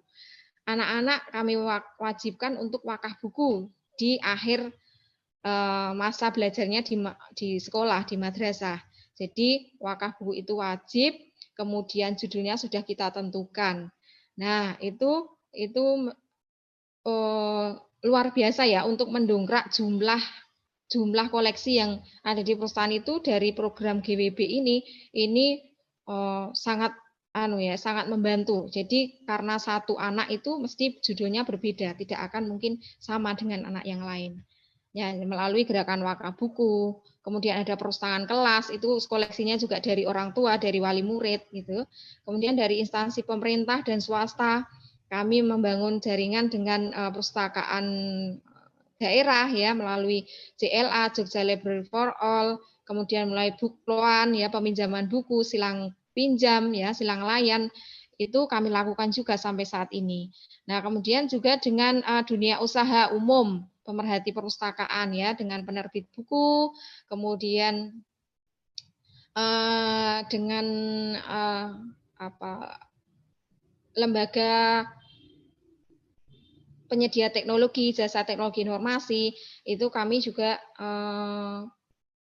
Anak-anak kami wajibkan untuk wakaf buku di akhir masa belajarnya di sekolah, di madrasah. Jadi wakaf buku itu wajib, kemudian judulnya sudah kita tentukan. Nah, itu luar biasa ya untuk mendongkrak jumlah koleksi yang ada di perusahaan itu dari program GWB ini sangat sangat membantu. Jadi karena satu anak itu mesti judulnya berbeda, tidak akan mungkin sama dengan anak yang lain. Ya, melalui gerakan wakaf buku, kemudian ada perpustakaan kelas, itu koleksinya juga dari orang tua, dari wali murid gitu. Kemudian dari instansi pemerintah dan swasta, kami membangun jaringan dengan perpustakaan daerah ya melalui JLA, Jogja Library for All, kemudian mulai Bukloan ya, peminjaman buku, silang pinjam ya, silang layan, itu kami lakukan juga sampai saat ini. Nah, kemudian juga dengan dunia usaha umum, pemerhati perpustakaan ya, dengan penerbit buku, kemudian dengan lembaga penyedia teknologi, jasa teknologi informasi, itu kami juga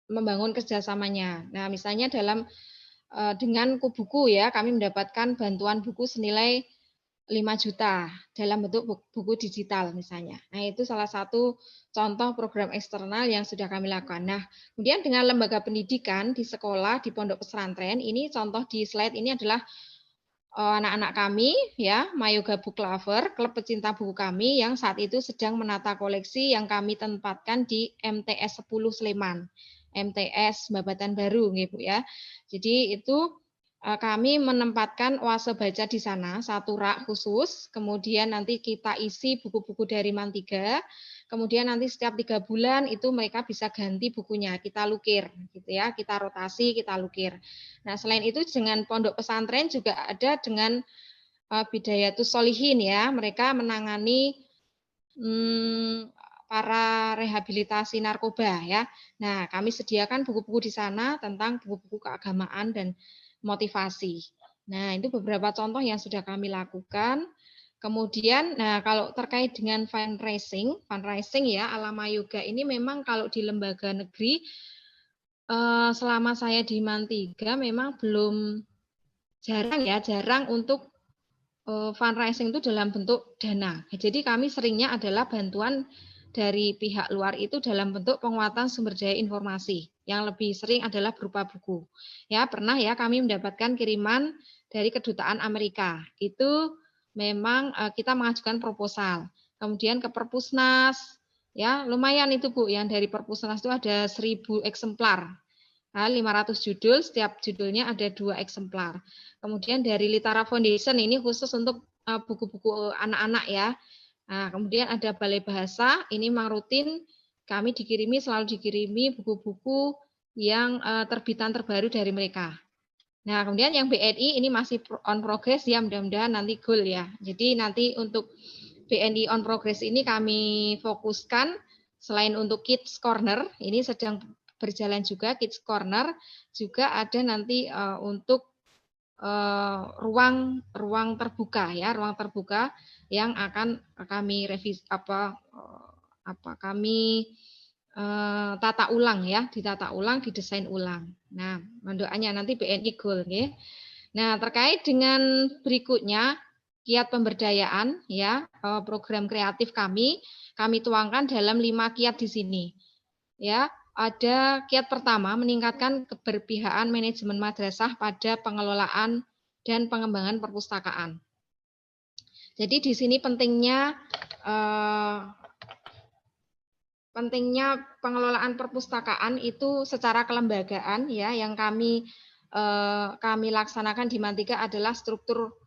membangun kerjasamanya. Nah, misalnya dengan Kubuku ya, kami mendapatkan bantuan buku senilai 5 juta dalam bentuk buku digital misalnya. Nah, itu salah satu contoh program eksternal yang sudah kami lakukan. Nah, kemudian dengan lembaga pendidikan di sekolah, di pondok pesantren, ini contoh di slide ini adalah anak-anak kami, ya, Mayoga Book Lover, klub pecinta buku kami yang saat itu sedang menata koleksi yang kami tempatkan di MTS 10 Sleman, MTS Babatan Baru, gitu ya. Jadi itu kami menempatkan oase baca di sana, satu rak khusus, kemudian nanti kita isi buku-buku dari Man3, kemudian nanti setiap 3 bulan itu mereka bisa ganti bukunya, kita lukir, gitu ya, kita rotasi, kita lukir. Nah, selain itu dengan pondok pesantren juga ada dengan Bidayatus Sholihin ya, mereka menangani para rehabilitasi narkoba ya. Nah, kami sediakan buku-buku di sana tentang buku-buku keagamaan dan motivasi. Nah, itu beberapa contoh yang sudah kami lakukan. Kemudian, nah kalau terkait dengan fundraising ya ala Mayoga ini memang kalau di lembaga negeri selama saya di Man3 memang belum jarang untuk fundraising itu dalam bentuk dana. Jadi kami seringnya adalah bantuan dari pihak luar itu dalam bentuk penguatan sumber daya informasi. Yang lebih sering adalah berupa buku. Ya, pernah ya kami mendapatkan kiriman dari Kedutaan Amerika. Itu memang kita mengajukan proposal. Kemudian ke Perpusnas, ya lumayan itu Bu, yang dari Perpusnas itu ada 1000 eksemplar. Nah, 500 judul, setiap judulnya ada 2 eksemplar. Kemudian dari Litara Foundation ini khusus untuk buku-buku anak-anak ya. Nah, kemudian ada Balai Bahasa, ini memang rutin kami selalu dikirimi buku-buku yang terbitan terbaru dari mereka. Nah, kemudian yang BNI ini masih on progress ya, mudah-mudahan nanti goal ya. Jadi nanti untuk BNI on progress ini kami fokuskan selain untuk Kids Corner, ini sedang berjalan juga Kids Corner, juga ada nanti untuk ruang terbuka ya, ruang terbuka yang akan kami revisi kami tata ulang ya, ditata ulang, didesain ulang. Nah, mendoanya nanti BNI goal ya. Nah, terkait dengan berikutnya kiat pemberdayaan ya, program kreatif kami tuangkan dalam 5 kiat di sini. Ya, ada kiat pertama meningkatkan keberpihakan manajemen madrasah pada pengelolaan dan pengembangan perpustakaan. Jadi di sini pentingnya pengelolaan perpustakaan itu secara kelembagaan ya, yang kami laksanakan di Man3 adalah struktur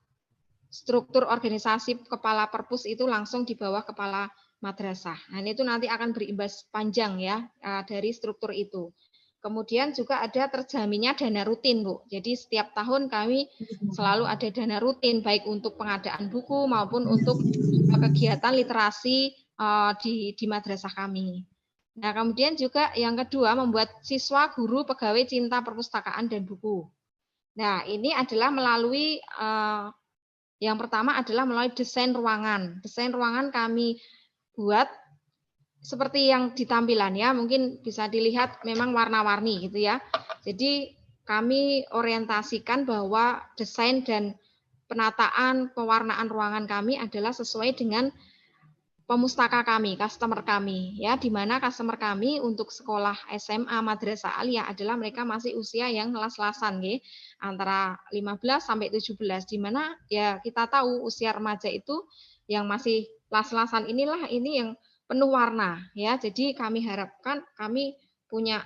organisasi kepala perpus itu langsung di bawah kepala madrasah. Nah, itu nanti akan berimbas panjang ya dari struktur itu. Kemudian juga ada terjaminnya dana rutin, Bu. Jadi setiap tahun kami selalu ada dana rutin baik untuk pengadaan buku maupun untuk kegiatan literasi di madrasah kami. Nah, kemudian juga yang kedua membuat siswa, guru, pegawai cinta perpustakaan dan buku. Nah, ini adalah melalui yang pertama adalah melalui desain ruangan. Desain ruangan kami buat seperti yang di tampilan ya, mungkin bisa dilihat memang warna-warni gitu ya. Jadi kami orientasikan bahwa desain dan penataan pewarnaan ruangan kami adalah sesuai dengan pemustaka kami, customer kami ya, di mana customer kami untuk sekolah SMA Madrasah Aliyah adalah mereka masih usia yang las-lasan ya, antara 15 sampai 17, di mana ya kita tahu usia remaja itu yang masih las-lasan inilah ini yang penuh warna ya. Jadi kami harapkan kami punya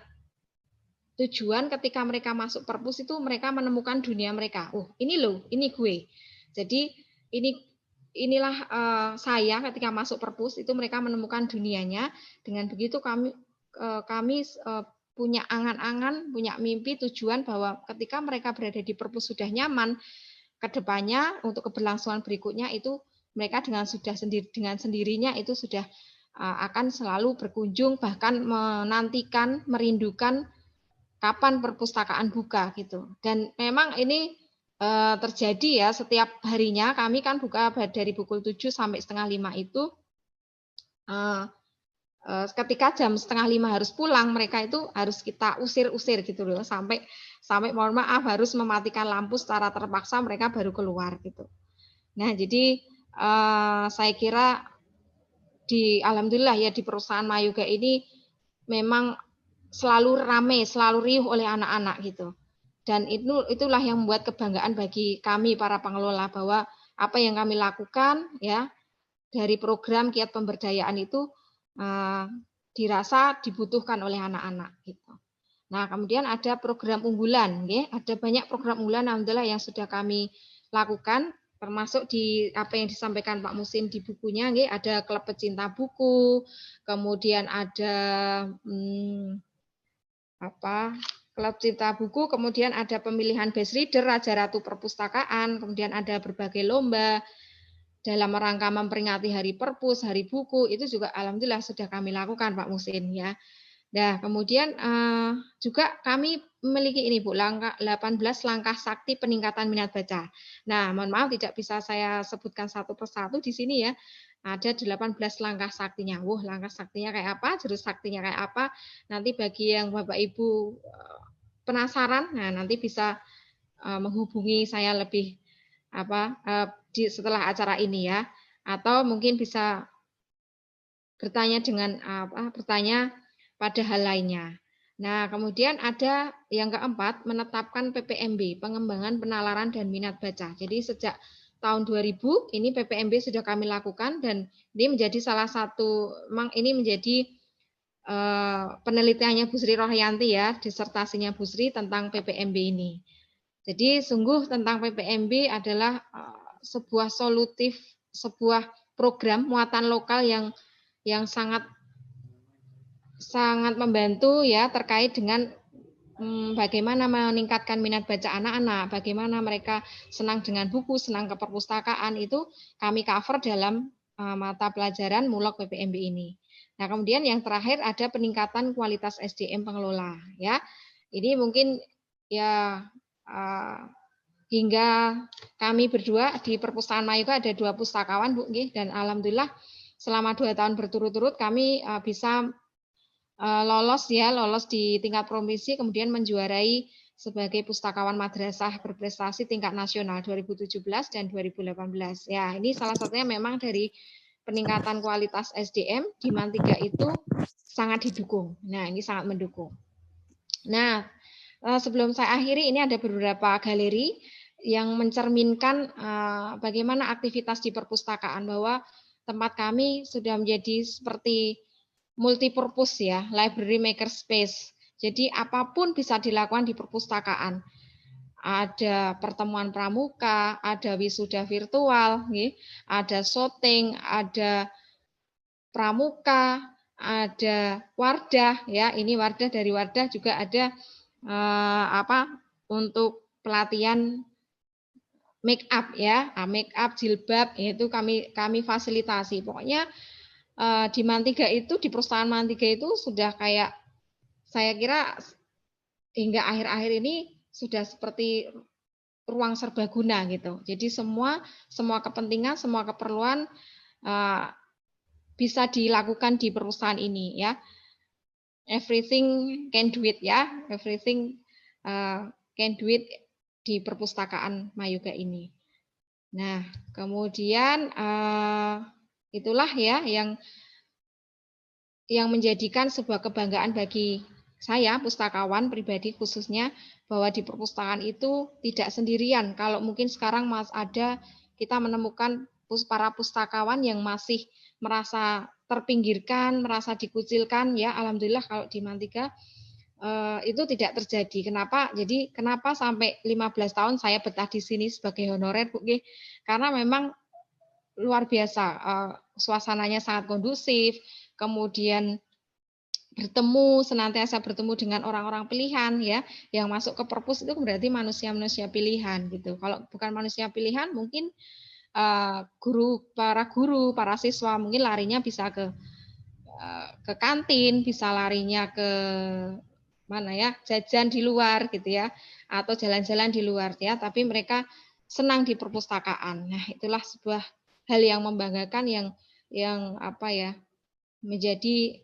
tujuan ketika mereka masuk perpus itu mereka menemukan dunia mereka. Oh, ini loh, ini gue. Jadi inilah saya ketika masuk perpus itu mereka menemukan dunianya. Dengan begitu kami punya angan-angan, punya mimpi, tujuan bahwa ketika mereka berada di perpus sudah nyaman, kedepannya untuk keberlangsungan berikutnya itu mereka dengan sendirinya itu sudah akan selalu berkunjung, bahkan menantikan, merindukan kapan perpustakaan buka gitu. Dan memang ini terjadi ya, setiap harinya kami kan buka dari pukul 7 sampai setengah 5 itu. Ketika jam setengah 5 harus pulang, mereka itu harus kita usir-usir gitu loh, sampai mohon maaf harus mematikan lampu secara terpaksa, mereka baru keluar gitu. Nah, jadi saya kira alhamdulillah ya di perusahaan Mayoga ini memang selalu ramai, selalu riuh oleh anak-anak gitu. Dan itulah yang membuat kebanggaan bagi kami para pengelola bahwa apa yang kami lakukan ya dari program kiat pemberdayaan itu dirasa dibutuhkan oleh anak-anak gitu. Nah, kemudian ada program unggulan, ya. Ada banyak program unggulan alhamdulillah yang sudah kami lakukan, termasuk di apa yang disampaikan Pak Musin di bukunya, ya. Ada klub pecinta buku, kemudian ada klub cinta buku, kemudian ada pemilihan best reader, Raja Ratu Perpustakaan, kemudian ada berbagai lomba dalam rangka memperingati Hari Perpus, Hari Buku, itu juga alhamdulillah sudah kami lakukan Pak Musin ya. Nah, kemudian juga kami memiliki ini Bu, 18 langkah sakti peningkatan minat baca. Nah, mohon maaf tidak bisa saya sebutkan satu persatu di sini ya. Ada 18 langkah saktinya. Wah, langkah saktinya kayak apa? Jurus saktinya kayak apa? Nanti bagi yang Bapak Ibu penasaran, nah nanti bisa menghubungi saya lebih setelah acara ini ya. Atau mungkin bisa bertanya pada hal lainnya. Nah, kemudian ada yang keempat, menetapkan PPMB, pengembangan penalaran dan minat baca. Jadi sejak tahun 2000 ini PPMB sudah kami lakukan dan ini menjadi salah satu, memang ini menjadi penelitiannya Bu Sri Rohyanti ya, disertasinya Bu Sri tentang PPMB ini. Jadi sungguh tentang PPMB adalah sebuah solutif, sebuah program muatan lokal yang sangat membantu ya terkait dengan bagaimana meningkatkan minat baca anak-anak, bagaimana mereka senang dengan buku, senang ke perpustakaan, itu kami cover dalam mata pelajaran Mulok PPMB ini. Nah, kemudian yang terakhir ada peningkatan kualitas SDM pengelola ya. Ini mungkin ya hingga kami berdua di Perpustakaan Mayoga ada 2 pustakawan Bu, dan alhamdulillah selama 2 tahun berturut-turut kami bisa lolos di tingkat provinsi, kemudian menjuarai sebagai pustakawan madrasah berprestasi tingkat nasional 2017 dan 2018. Ya, ini salah satunya memang dari peningkatan kualitas SDM di Man3 itu sangat didukung. Nah, ini sangat mendukung. Nah, sebelum saya akhiri, ini ada beberapa galeri yang mencerminkan bagaimana aktivitas di perpustakaan, bahwa tempat kami sudah menjadi seperti multipurpose ya, library maker space. Jadi apapun bisa dilakukan di perpustakaan. Ada pertemuan pramuka, ada wisuda virtual, ada shooting, ada pramuka, ada wardah ya. Ini wardah, dari wardah juga ada untuk pelatihan make up ya, make up, jilbab, itu kami fasilitasi. Pokoknya di Man3 itu, di perusahaan Man3 itu sudah kayak, saya kira hingga akhir-akhir ini sudah seperti ruang serbaguna gitu. Jadi semua kepentingan, semua keperluan bisa dilakukan di perusahaan ini ya. Everything can do it ya, everything can do it di perpustakaan Mayoga ini. Nah, kemudian itulah ya yang menjadikan sebuah kebanggaan bagi saya, pustakawan pribadi khususnya, bahwa di perpustakaan itu tidak sendirian. Kalau mungkin sekarang kita menemukan para pustakawan yang masih merasa terpinggirkan, merasa dikucilkan, ya alhamdulillah kalau di Man3 itu tidak terjadi. Kenapa? Jadi kenapa sampai 15 tahun saya betah di sini sebagai honorer, Bu? Karena memang luar biasa, suasananya sangat kondusif, kemudian senantiasa bertemu dengan orang-orang pilihan ya, yang masuk ke perpus itu berarti manusia-manusia pilihan gitu. Kalau bukan manusia pilihan, mungkin para guru, para siswa mungkin larinya bisa ke kantin, bisa larinya ke mana ya, jajan di luar gitu ya, atau jalan-jalan di luar ya, tapi mereka senang di perpustakaan. Nah, itulah sebuah hal yang membanggakan, yang menjadi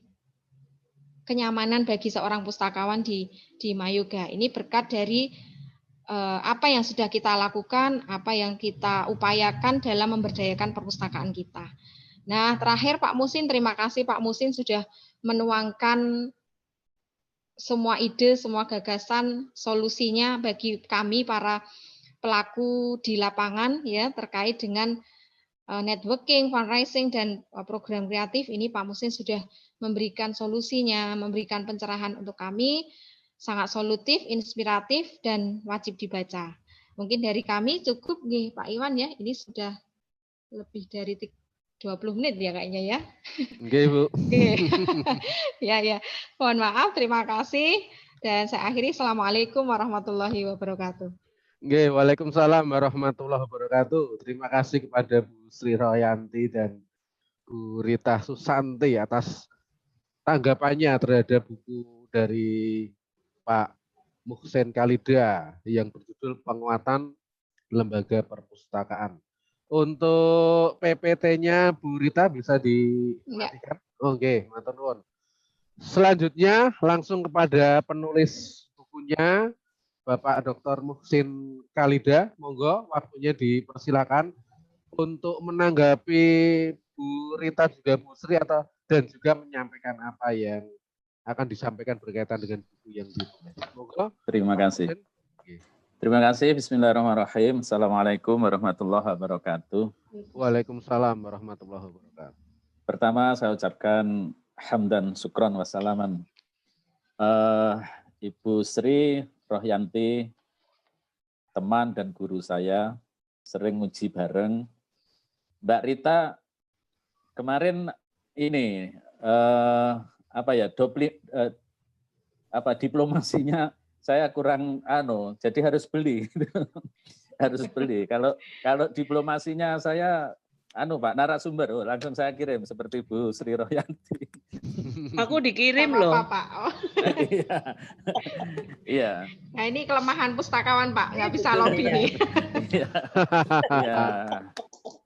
kenyamanan bagi seorang pustakawan di Mayoga. Ini berkat dari apa yang sudah kita lakukan, apa yang kita upayakan dalam memberdayakan perpustakaan kita. Nah, terakhir Pak Musin, terima kasih Pak Musin sudah menuangkan semua ide, semua gagasan, solusinya bagi kami para pelaku di lapangan ya terkait dengan networking, fundraising dan program kreatif. Ini Pak Musin sudah memberikan solusinya, memberikan pencerahan untuk kami, sangat solutif, inspiratif dan wajib dibaca. Mungkin dari kami cukup nih Pak Iwan ya. Ini sudah lebih dari 20 menit ya kayaknya ya. Oke, Bu. Oke. Ya. Mohon maaf, terima kasih. Dan saya akhiri. Assalamualaikum warahmatullahi wabarakatuh. Oke, waalaikumsalam warahmatullahi wabarakatuh. Terima kasih kepada Bu Sri Rohyanti dan Bu Rita Susanti atas tanggapannya terhadap buku dari Pak Muhsin Khalida yang berjudul Penguatan Lembaga Perpustakaan. Untuk PPT-nya Bu Rita bisa dimatikan? Oke, matur nuwun. Selanjutnya langsung kepada penulis bukunya Bapak Dr. Muhsin Khalida. Monggo waktunya dipersilakan untuk menanggapi Bu Rita juga Bu Sri dan juga menyampaikan apa yang akan disampaikan berkaitan dengan buku yang ditulis. Monggo. Terima kasih. Terima kasih. Bismillahirrahmanirrahim. Assalamualaikum warahmatullahi wabarakatuh. Waalaikumsalam warahmatullahi wabarakatuh. Pertama saya ucapkan hamdan, syukron, wassalaman. Ibu Sri Rohyanti, teman dan guru saya, sering uji bareng. Mbak Rita, kemarin ini, diplomasinya saya kurang jadi harus beli. Harus beli. Kalau diplomasinya saya Pak narasumber langsung saya kirim seperti Bu Sri Rohyanti. Aku dikirim loh. Pak. Oh. Iya. Nah, ini kelemahan pustakawan, Pak. Nggak bisa lobby nih.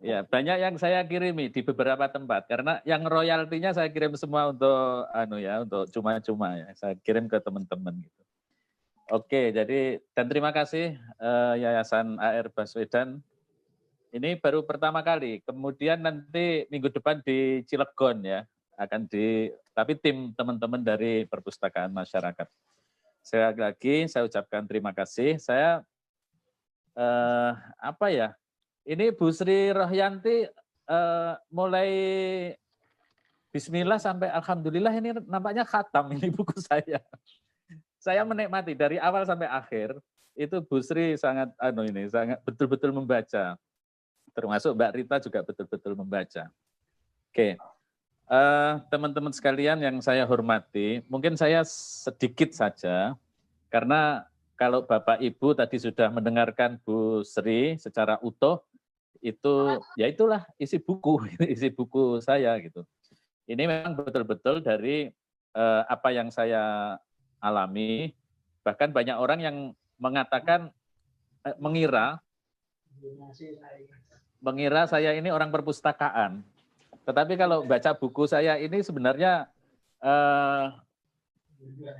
Ya, banyak yang saya kirimi di beberapa tempat karena yang royaltinya saya kirim semua untuk untuk cuma-cuma ya. Saya kirim ke teman-teman gitu. Oke, jadi dan terima kasih Yayasan AR Baswedan. Ini baru pertama kali. Kemudian nanti minggu depan di Cilegon ya, tapi tim teman-teman dari Perpustakaan Masyarakat. Sekali lagi saya ucapkan terima kasih. Saya ini Bu Sri Rohyanti mulai Bismillah sampai Alhamdulillah ini nampaknya khatam ini buku saya. Saya menikmati dari awal sampai akhir itu Bu Sri sangat sangat betul-betul membaca. Termasuk Mbak Rita juga betul-betul membaca. Oke, teman-teman sekalian yang saya hormati, mungkin saya sedikit saja karena kalau Bapak Ibu tadi sudah mendengarkan Bu Sri secara utuh, itu ya itulah isi buku saya gitu. Ini memang betul-betul dari apa yang saya alami, bahkan banyak orang yang mengatakan mengira saya ini orang perpustakaan. Tetapi kalau baca buku saya ini sebenarnya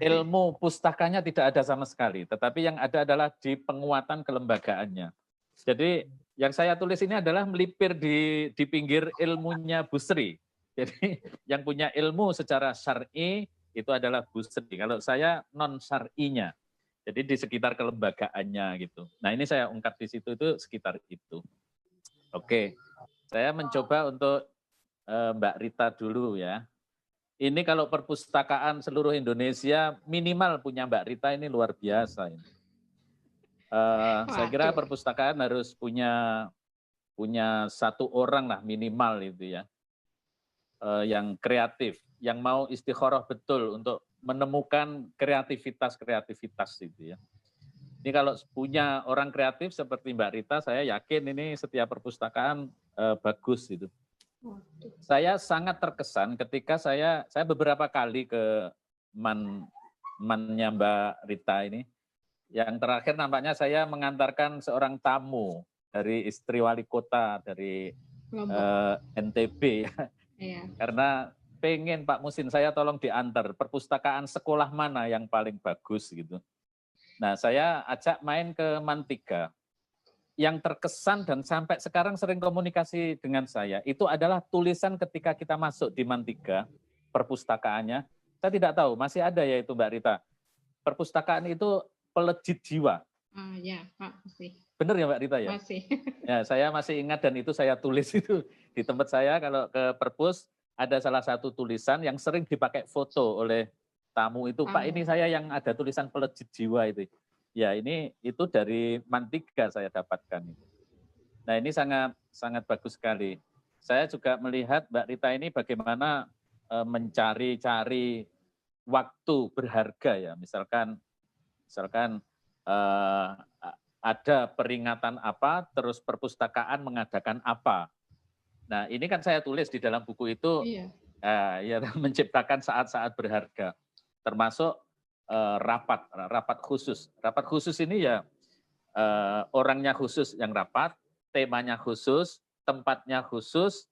ilmu pustakanya tidak ada sama sekali, tetapi yang ada adalah di penguatan kelembagaannya. Jadi yang saya tulis ini adalah melipir di pinggir ilmunya Bu Sri. Jadi yang punya ilmu secara syar'i itu adalah Bu Sri. Kalau saya non syar'inya. Jadi di sekitar kelembagaannya gitu. Nah, ini saya ungkap di situ itu sekitar itu. Oke. Saya mencoba untuk Mbak Rita dulu ya. Ini kalau perpustakaan seluruh Indonesia minimal punya Mbak Rita ini luar biasa ini. Saya kira perpustakaan harus punya satu orang lah minimal itu ya. Yang kreatif, yang mau istikharah betul untuk menemukan kreativitas itu ya. Ini kalau punya orang kreatif seperti Mbak Rita, saya yakin ini setiap perpustakaan bagus itu. Saya sangat terkesan ketika saya beberapa kali ke mannya Mbak Rita ini. Yang terakhir nampaknya saya mengantarkan seorang tamu dari istri wali kota dari NTB ya. Iya. Karena pengen Pak Musin saya tolong diantar perpustakaan sekolah mana yang paling bagus gitu. Nah, saya ajak main ke Mantiga. Yang terkesan dan sampai sekarang sering komunikasi dengan saya, itu adalah tulisan ketika kita masuk di Mantiga, perpustakaannya. Saya tidak tahu, masih ada ya itu Mbak Rita. Perpustakaan itu pelejit jiwa. Ya, Pak, masih. Benar ya Mbak Rita ya? Masih. Ya, saya masih ingat dan itu saya tulis itu di tempat saya kalau ke perpus ada salah satu tulisan yang sering dipakai foto oleh tamu itu, Pak ini saya yang ada tulisan pelejit jiwa itu. Ya ini itu dari Mantiga saya dapatkan. Nah ini sangat bagus sekali. Saya juga melihat Mbak Rita ini bagaimana mencari-cari waktu berharga ya. Misalkan ada peringatan apa, terus perpustakaan mengadakan apa. Nah ini kan saya tulis di dalam buku itu, ya menciptakan saat-saat berharga, termasuk rapat khusus. Rapat khusus ini ya orangnya khusus yang rapat, temanya khusus, tempatnya khusus,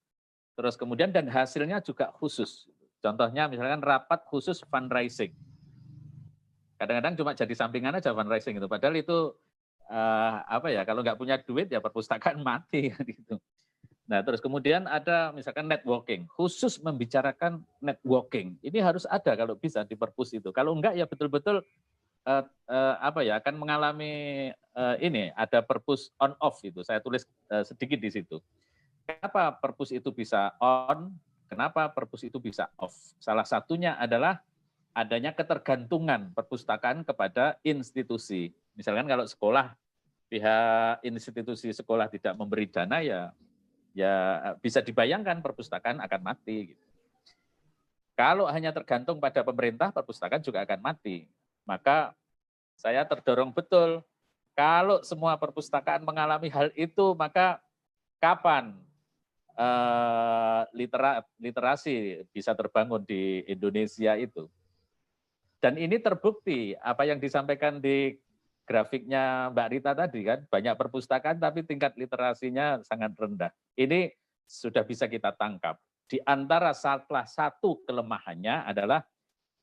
terus kemudian dan hasilnya juga khusus. Contohnya misalkan rapat khusus fundraising. Kadang-kadang cuma jadi sampingan aja fundraising itu, padahal itu kalau nggak punya duit ya perpustakaan mati gitu. Nah, terus kemudian ada misalkan networking, khusus membicarakan networking. Ini harus ada kalau bisa di perpus itu. Kalau enggak ya betul-betul akan mengalami ada perpus on off itu. Saya tulis sedikit di situ. Kenapa perpus itu bisa on? Kenapa perpus itu bisa off? Salah satunya adalah adanya ketergantungan perpustakaan kepada institusi. Misalkan kalau sekolah, pihak institusi sekolah tidak memberi dana ya bisa dibayangkan perpustakaan akan mati. Gitu. Kalau hanya tergantung pada pemerintah, perpustakaan juga akan mati. Maka saya terdorong betul, kalau semua perpustakaan mengalami hal itu, maka kapan literasi bisa terbangun di Indonesia itu? Dan ini terbukti, apa yang disampaikan di grafiknya Mbak Rita tadi kan, banyak perpustakaan tapi tingkat literasinya sangat rendah. Ini sudah bisa kita tangkap. Di antara salah satu kelemahannya adalah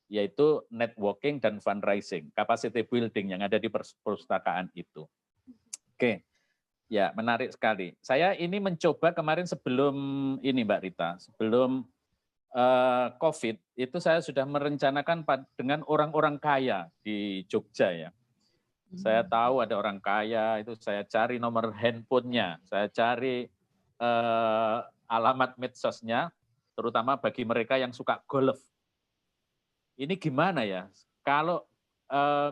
yaitu networking dan fundraising, capacity building yang ada di perpustakaan itu. Oke, ya menarik sekali. Saya ini mencoba kemarin sebelum ini Mbak Rita, sebelum COVID, itu saya sudah merencanakan dengan orang-orang kaya di Jogja ya. Saya tahu ada orang kaya, itu saya cari nomor handphonenya, saya cari alamat medsosnya, terutama bagi mereka yang suka golf. Ini gimana ya, kalau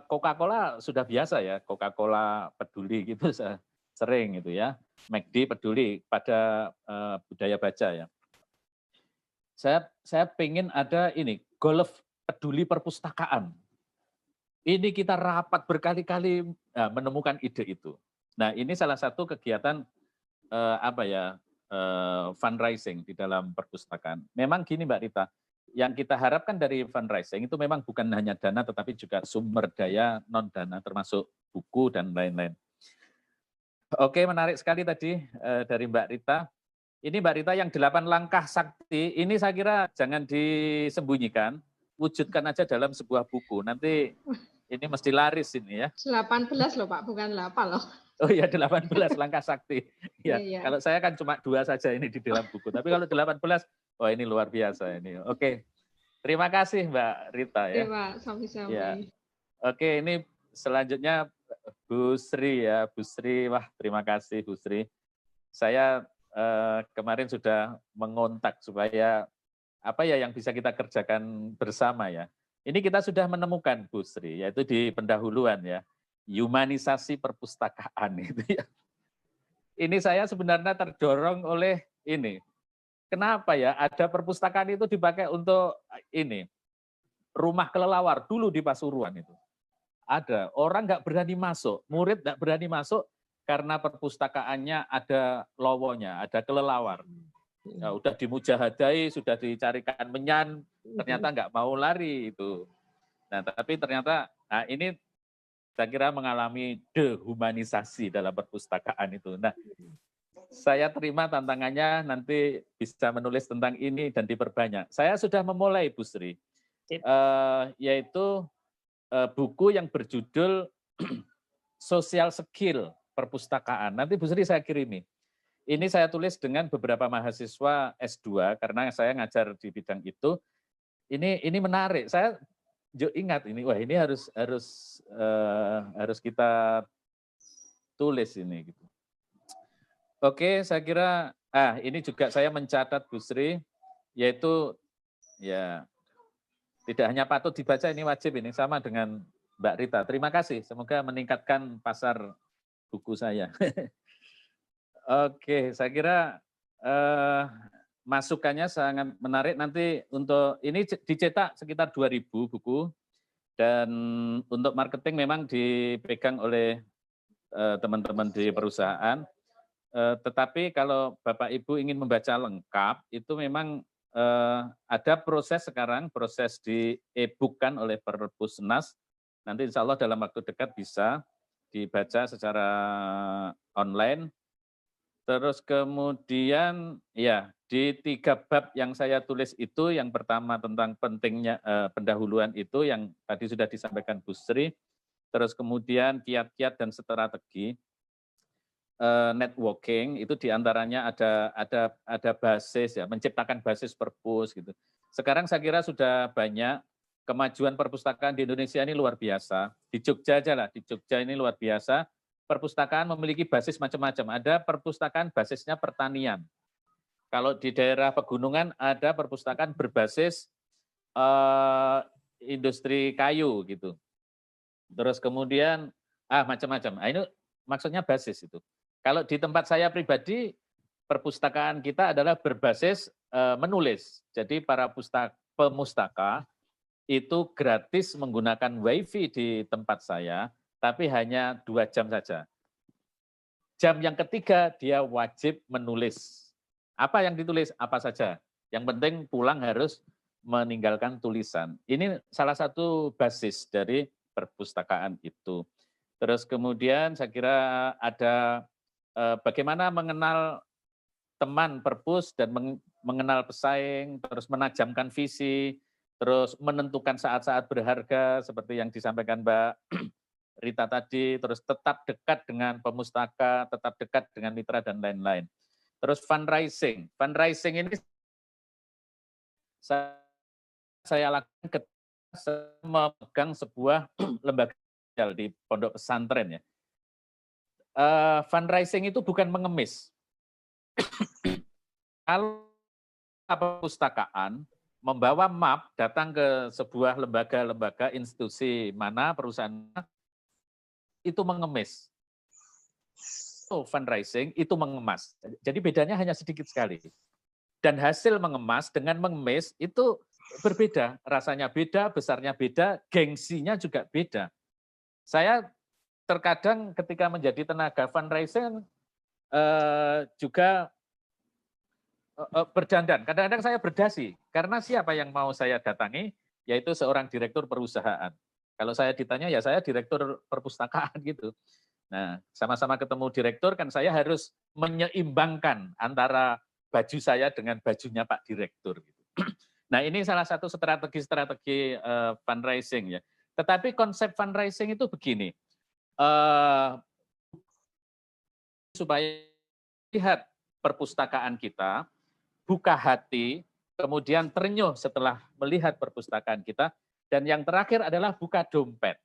Coca-Cola sudah biasa ya, Coca-Cola peduli gitu, sering gitu ya, McD peduli pada budaya baca ya. Saya pengen ada ini, golf peduli perpustakaan. Ini kita rapat berkali-kali menemukan ide itu. Nah ini salah satu kegiatan fundraising di dalam perpustakaan. Memang gini Mbak Rita, yang kita harapkan dari fundraising itu memang bukan hanya dana tetapi juga sumber daya non dana termasuk buku dan lain-lain. Oke, menarik sekali tadi dari Mbak Rita. Ini Mbak Rita yang 8 langkah sakti, ini saya kira jangan disembunyikan, wujudkan aja dalam sebuah buku. Nanti ini mesti laris ini ya. 18 loh Pak, bukan 8 loh. Oh iya 18 langkah sakti. Ya, iya. Kalau saya kan cuma 2 saja ini di dalam buku. Tapi kalau 18, oh ini luar biasa ini. Oke, terima kasih Mbak Rita ya. Iya Pak, sampai-sampai. Ya. Oke, ini selanjutnya Bu Sri ya. Bu Sri, wah terima kasih Bu Sri. Saya kemarin sudah mengontak supaya apa ya yang bisa kita kerjakan bersama ya. Ini kita sudah menemukan Bu Sri, yaitu di pendahuluan ya, humanisasi perpustakaan itu ya. Ini saya sebenarnya terdorong oleh ini. Kenapa ya ada perpustakaan itu dipakai untuk ini, rumah kelelawar dulu di Pasuruan itu. Ada, orang nggak berani masuk, murid nggak berani masuk, karena perpustakaannya ada lowonya, ada kelelawar. Ya, udah dimujahadai, sudah dicarikan menyan, ternyata nggak mau lari itu. Nah, tapi ternyata, nah ini saya kira mengalami dehumanisasi dalam perpustakaan itu. Nah, saya terima tantangannya, nanti bisa menulis tentang ini dan diperbanyak. Saya sudah memulai, Bu Sri, yaitu buku yang berjudul social skill perpustakaan. Nanti Bu Sri saya kirimi. Ini saya tulis dengan beberapa mahasiswa S2 karena saya ngajar di bidang itu. Ini menarik. Saya ingat ini, wah ini harus kita tulis ini gitu. Oke, saya kira ini juga saya mencatat Bu Sri, yaitu ya tidak hanya patut dibaca, ini wajib, ini sama dengan Mbak Rita. Terima kasih, semoga meningkatkan pasar buku saya. Oke, saya kira masukannya sangat menarik. Nanti untuk ini dicetak sekitar 2.000 buku, dan untuk marketing memang dipegang oleh teman-teman di perusahaan. Tetapi kalau Bapak Ibu ingin membaca lengkap, itu memang ada proses sekarang, proses di e-book-kan oleh Perpusnas. Nanti insya Allah dalam waktu dekat bisa dibaca secara online. Terus kemudian ya di 3 bab yang saya tulis itu, yang pertama tentang pentingnya pendahuluan itu yang tadi sudah disampaikan Bu Sri. Terus kemudian kiat-kiat dan strategi networking itu diantaranya ada basis ya, menciptakan basis perpus gitu. Sekarang saya kira sudah banyak kemajuan perpustakaan di Indonesia ini luar biasa. Di Jogja aja lah, di Jogja ini luar biasa. Perpustakaan memiliki basis macam-macam. Ada perpustakaan basisnya pertanian. Kalau di daerah pegunungan ada perpustakaan berbasis industri kayu gitu. Terus kemudian macam-macam. Ini maksudnya basis itu. Kalau di tempat saya pribadi, perpustakaan kita adalah berbasis menulis. Jadi para pemustaka itu gratis menggunakan WiFi di tempat saya, tapi hanya 2 jam saja. Jam yang ketiga dia wajib menulis. Apa yang ditulis? Apa saja. Yang penting pulang harus meninggalkan tulisan. Ini salah satu basis dari perpustakaan itu. Terus kemudian saya kira ada bagaimana mengenal teman perpus dan mengenal pesaing, terus menajamkan visi, terus menentukan saat-saat berharga seperti yang disampaikan Mbak Rita tadi, terus tetap dekat dengan pemustaka, tetap dekat dengan mitra dan lain-lain. Terus fundraising. Fundraising ini saya lakukan ketika memegang sebuah lembaga di pondok pesantren ya. Fundraising itu bukan mengemis. Kalau perpustakaan membawa map datang ke sebuah lembaga institusi mana, perusahaan itu mengemis. Fundraising itu mengemas. Jadi bedanya hanya sedikit sekali. Dan hasil mengemas dengan mengemis itu berbeda. Rasanya beda, besarnya beda, gengsinya juga beda. Saya terkadang ketika menjadi tenaga fundraising juga berdandan. Kadang-kadang saya berdasi, karena siapa yang mau saya datangi, yaitu seorang direktur perusahaan. Kalau saya ditanya, ya saya direktur perpustakaan gitu. Nah, sama-sama ketemu direktur, kan saya harus menyeimbangkan antara baju saya dengan bajunya Pak Direktur. Gitu. Nah, ini salah satu strategi fundraising ya. Tetapi konsep fundraising itu begini, supaya lihat perpustakaan kita, buka hati, kemudian terenyuh setelah melihat perpustakaan kita, dan yang terakhir adalah buka dompet.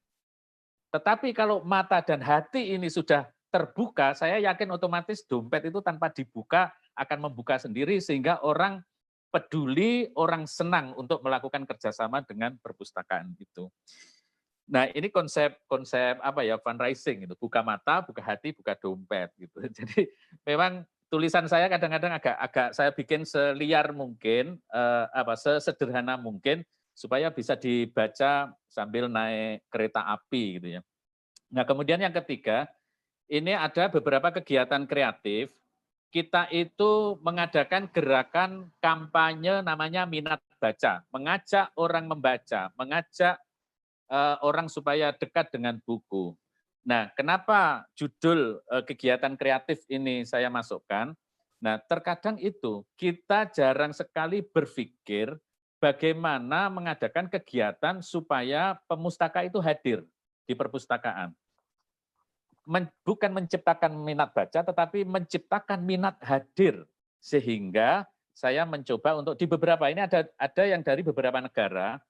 Tetapi kalau mata dan hati ini sudah terbuka, saya yakin otomatis dompet itu tanpa dibuka akan membuka sendiri, sehingga orang peduli, orang senang untuk melakukan kerjasama dengan perpustakaan itu. Nah, ini konsep apa ya, fundraising itu, buka mata, buka hati, buka dompet gitu. Jadi memang tulisan saya kadang-kadang agak saya bikin seliar mungkin, sesederhana mungkin supaya bisa dibaca sambil naik kereta api gitu ya. Nah, kemudian yang ketiga, ini ada beberapa kegiatan kreatif. Kita itu mengadakan gerakan kampanye namanya minat baca, mengajak orang membaca, mengajak orang supaya dekat dengan buku. Nah, kenapa judul kegiatan kreatif ini saya masukkan? Nah, terkadang itu kita jarang sekali berpikir bagaimana mengadakan kegiatan supaya pemustaka itu hadir di perpustakaan. bukan menciptakan minat baca, tetapi menciptakan minat hadir. Sehingga saya mencoba untuk di beberapa, ini ada yang dari beberapa negara.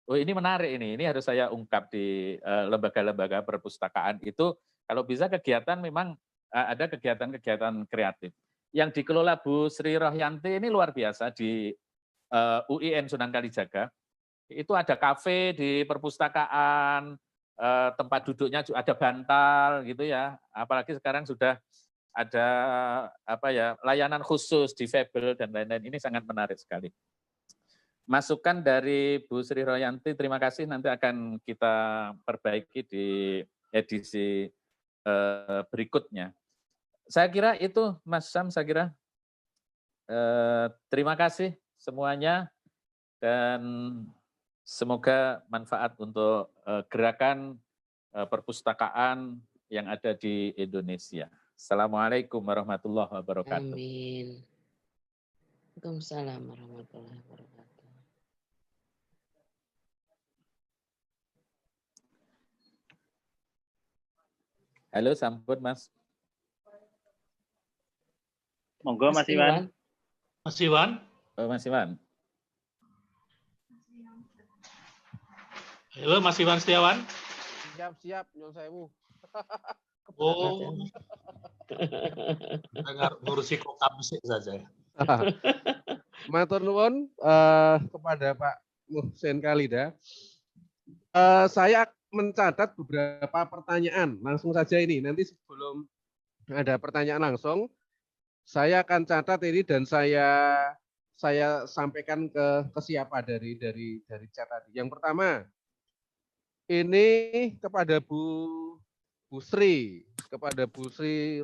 Oh, ini menarik ini harus saya ungkap di lembaga-lembaga perpustakaan itu. Kalau bisa kegiatan memang ada kegiatan-kegiatan kreatif. Yang dikelola Bu Sri Rohyanti ini luar biasa di UIN Sunan Kalijaga. Itu ada kafe di perpustakaan, tempat duduknya juga ada bantal gitu ya. Apalagi sekarang sudah ada layanan khusus difabel dan lain-lain. Ini sangat menarik sekali. Masukan dari Bu Sri Rohyanti, terima kasih, nanti akan kita perbaiki di edisi berikutnya. Saya kira itu Mas Sam, saya kira. Terima kasih semuanya dan semoga manfaat untuk gerakan perpustakaan yang ada di Indonesia. Assalamualaikum warahmatullahi wabarakatuh. Amin. Waalaikumsalam warahmatullahi wabarakatuh. Halo, sampun Mas. Monggo Mas Iwan. Mas Iwan. Oh, Mas Iwan. Halo, Mas Iwan Setiawan. Siap, nyuwun sewu. Oh. Ngurusi kokam saja. Matur nuwun kepada Pak Muhsin Khalida. Saya mencatat beberapa pertanyaan. Langsung saja ini. Nanti sebelum ada pertanyaan langsung, saya akan catat ini dan saya sampaikan ke siapa dari chat tadi. Yang pertama, ini kepada Bu Sri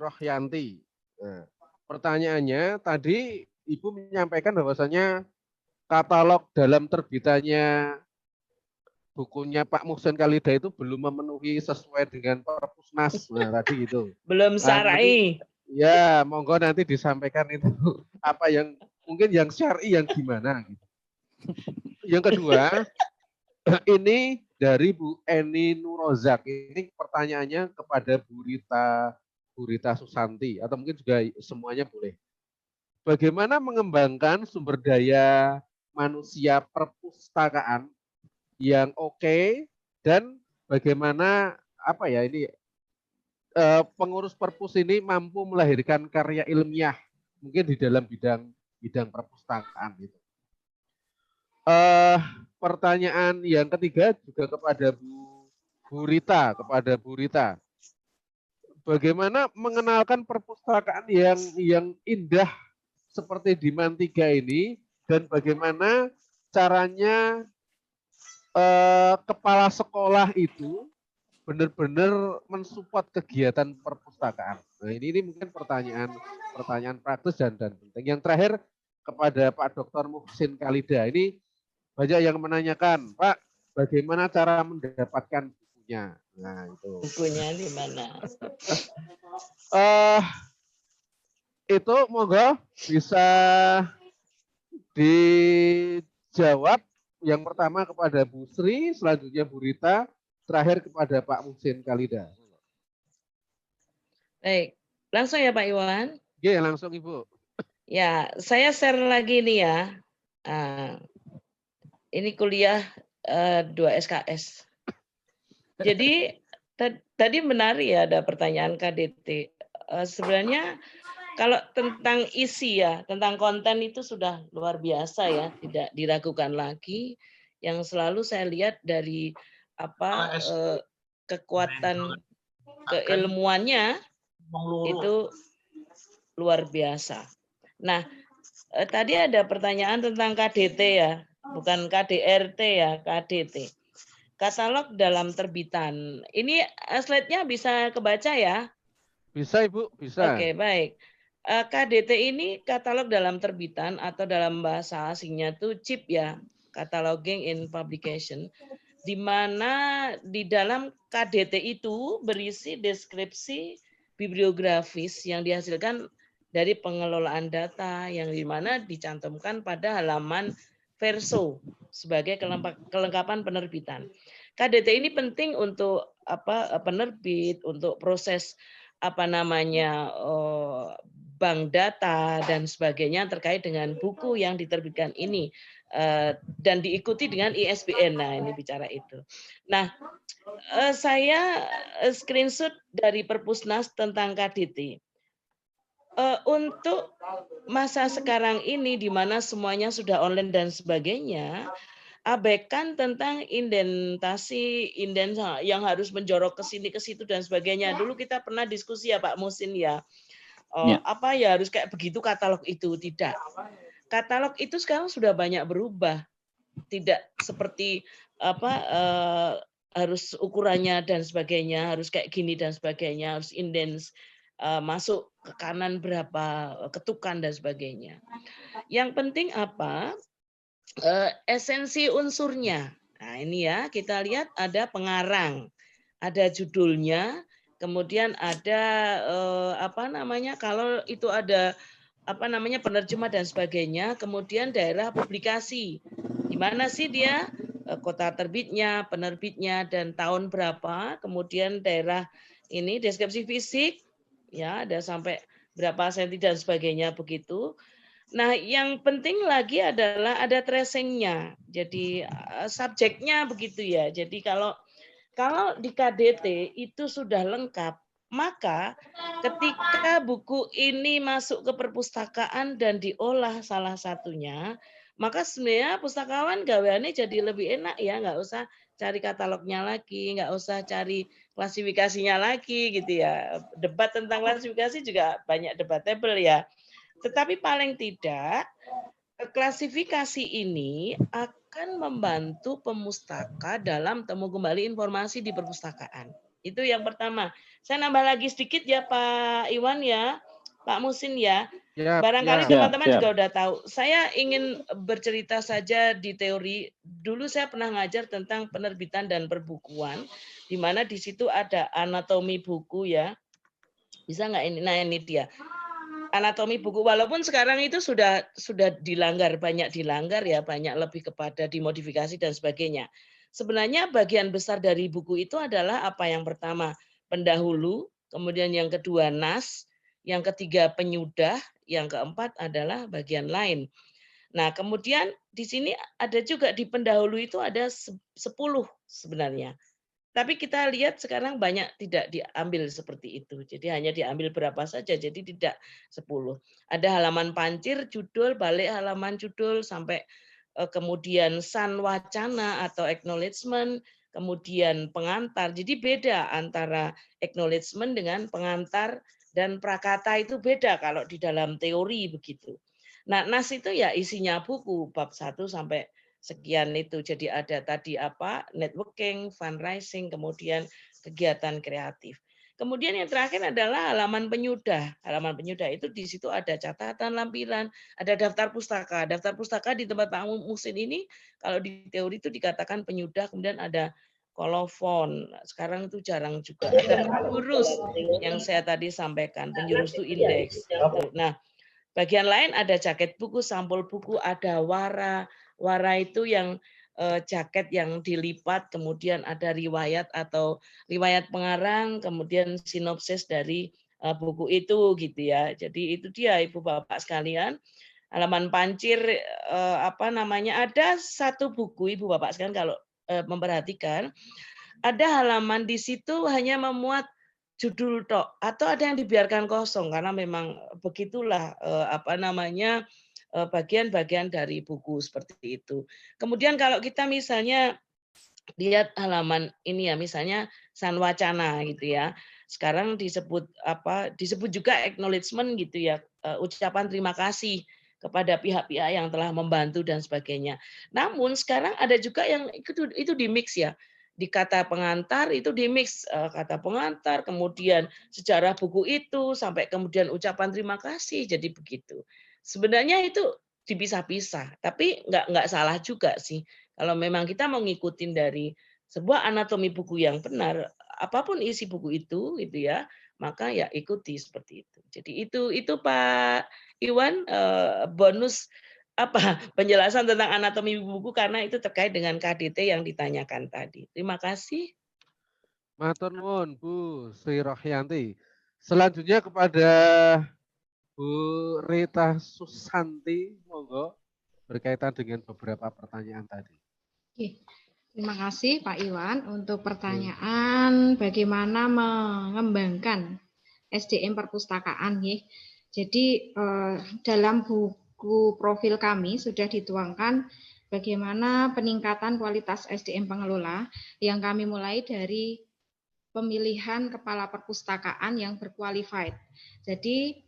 Rohyanti. Nah, pertanyaannya tadi Ibu menyampaikan bahwasanya katalog dalam terbitannya bukunya Pak Muhsin Khalida itu belum memenuhi sesuai dengan Perpusnas. Nah, tadi itu. Belum syar'i. Ya, monggo nanti disampaikan itu apa yang mungkin yang syar'i yang gimana gitu. Yang kedua, ini dari Bu Eni Nurozak. Ini pertanyaannya kepada Bu Rita Susanti atau mungkin juga semuanya boleh. Bagaimana mengembangkan sumber daya manusia perpustakaan yang oke dan bagaimana pengurus perpus ini mampu melahirkan karya ilmiah mungkin di dalam bidang perpustakaan gitu. Pertanyaan yang ketiga juga kepada Bu Rita. Bagaimana mengenalkan perpustakaan yang indah seperti di Mantiga ini dan bagaimana caranya kepala sekolah itu benar-benar mensupport kegiatan perpustakaan. Nah, ini mungkin pertanyaan praktis dan penting. Yang terakhir kepada Pak Dr. Muhsin Khalida. Ini banyak yang menanyakan, Pak, bagaimana cara mendapatkan bukunya? Nah, itu. Bukunya di mana? Itu monggo bisa dijawab. Yang pertama kepada Bu Sri, selanjutnya Bu Rita, terakhir kepada Pak Muhsin Khalida. Baik, langsung ya Pak Iwan. Iya, langsung Ibu. Ya, saya share lagi nih ya. Ini kuliah 2 SKS. Jadi tadi menarik ya ada pertanyaan KDT. Sebenarnya kalau tentang isi ya, tentang konten itu sudah luar biasa ya, tidak diragukan lagi. Yang selalu saya lihat dari kekuatan keilmuannya itu luar biasa. Nah, tadi ada pertanyaan tentang KDT ya, bukan KDRT ya, KDT. Katalog dalam terbitan. Ini slide-nya bisa kebaca ya? Bisa Ibu, bisa. Oke, baik. KDT ini katalog dalam terbitan atau dalam bahasa asingnya itu CIP ya, Cataloging in Publication, di mana di dalam KDT itu berisi deskripsi bibliografis yang dihasilkan dari pengelolaan data yang di mana dicantumkan pada halaman verso sebagai kelengkapan penerbitan. KDT ini penting untuk penerbit, untuk proses bank data dan sebagainya terkait dengan buku yang diterbitkan ini dan diikuti dengan ISBN. Nah, ini bicara itu. Nah, saya screenshot dari Perpusnas tentang KDT. Untuk masa sekarang ini di mana semuanya sudah online dan sebagainya, abaikan tentang indentasi yang harus menjorok ke sini ke situ dan sebagainya. Dulu kita pernah diskusi ya Pak Musin ya. Apa ya harus kayak begitu katalog itu? Tidak. Katalog itu sekarang sudah banyak berubah. Tidak seperti harus ukurannya dan sebagainya, harus kayak gini dan sebagainya, harus indens masuk ke kanan berapa ketukan dan sebagainya. Yang penting apa? Esensi unsurnya. Nah, ini ya, kita lihat ada pengarang, ada judulnya, kemudian ada kalau itu ada penerjemah dan sebagainya, kemudian daerah publikasi. Di mana sih dia? Kota terbitnya, penerbitnya dan tahun berapa, kemudian daerah ini deskripsi fisik ya, ada sampai berapa senti dan sebagainya begitu. Nah, yang penting lagi adalah ada tracing-nya. Jadi subjeknya begitu ya. Jadi kalau di KDT itu sudah lengkap, maka ketika buku ini masuk ke perpustakaan dan diolah salah satunya, maka sebenarnya pustakawan gaweannya jadi lebih enak ya, nggak usah cari katalognya lagi, nggak usah cari klasifikasinya lagi gitu ya. Debat tentang klasifikasi juga banyak debatable ya. Tetapi paling tidak klasifikasi ini akan membantu pemustaka dalam temu kembali informasi di perpustakaan. Itu yang pertama. Saya nambah lagi sedikit ya Pak Iwan ya, Pak Musin ya. Barangkali teman-teman juga udah tahu. Saya ingin bercerita saja di teori. Dulu saya pernah ngajar tentang penerbitan dan perbukuan, di mana di situ ada anatomi buku ya. Bisa nggak ini? Nah ini dia. Anatomi buku, walaupun sekarang itu sudah dilanggar, banyak dilanggar ya, banyak lebih kepada dimodifikasi dan sebagainya. Sebenarnya bagian besar dari buku itu adalah apa? Yang pertama pendahulu, kemudian yang kedua nas, yang ketiga penyudah, yang keempat adalah bagian lain. Nah, kemudian di sini ada juga di pendahulu itu ada 10 sebenarnya. Tapi kita lihat sekarang banyak tidak diambil seperti itu. Jadi hanya diambil berapa saja, jadi tidak 10. Ada halaman pancir, judul, balik halaman judul, sampai kemudian san wacana atau acknowledgement, kemudian pengantar. Jadi beda antara acknowledgement dengan pengantar dan prakata itu beda kalau di dalam teori begitu. Nah, nas itu ya isinya buku, bab 1 sampai sekian itu. Jadi ada tadi networking, fundraising, kemudian kegiatan kreatif. Kemudian yang terakhir adalah halaman penyudah. Halaman penyudah itu di situ ada catatan lampiran, ada daftar pustaka. Daftar pustaka di tempat Pak Musin ini kalau di teori itu dikatakan penyudah, kemudian ada kolofon. Sekarang itu jarang juga. Ada penjurus yang saya tadi sampaikan. Penjurus itu indeks. Nah, bagian lain ada jaket buku, sampul buku, ada wara. Wara itu yang jaket yang dilipat, kemudian ada riwayat atau riwayat pengarang, kemudian sinopsis dari buku itu gitu ya. Jadi itu dia Ibu Bapak sekalian. Halaman pancir ada satu buku Ibu Bapak sekalian kalau memperhatikan, ada halaman di situ hanya memuat judul tok atau ada yang dibiarkan kosong karena memang begitulah bagian-bagian dari buku seperti itu. Kemudian kalau kita misalnya lihat halaman ini ya, misalnya san wacana gitu ya. Sekarang disebut juga acknowledgement gitu ya, ucapan terima kasih kepada pihak-pihak yang telah membantu dan sebagainya. Namun sekarang ada juga yang itu di mix ya. Di kata pengantar itu di mix kata pengantar, kemudian sejarah buku itu sampai kemudian ucapan terima kasih, jadi begitu. Sebenarnya itu dipisah-pisah, tapi nggak salah juga sih. Kalau memang kita mau ngikutin dari sebuah anatomi buku yang benar, apapun isi buku itu, gitu ya, maka ya ikuti seperti itu. Jadi itu Pak Iwan bonus penjelasan tentang anatomi buku karena itu terkait dengan KDT yang ditanyakan tadi. Terima kasih. Matur nuwun Bu Sri Rohyanti. Selanjutnya kepada Bu Rita Susanti, monggo berkaitan dengan beberapa pertanyaan tadi. Oke. Terima kasih Pak Iwan untuk pertanyaan bagaimana mengembangkan SDM perpustakaan. Jadi dalam buku profil kami sudah dituangkan bagaimana peningkatan kualitas SDM pengelola yang kami mulai dari pemilihan kepala perpustakaan yang berqualified. Jadi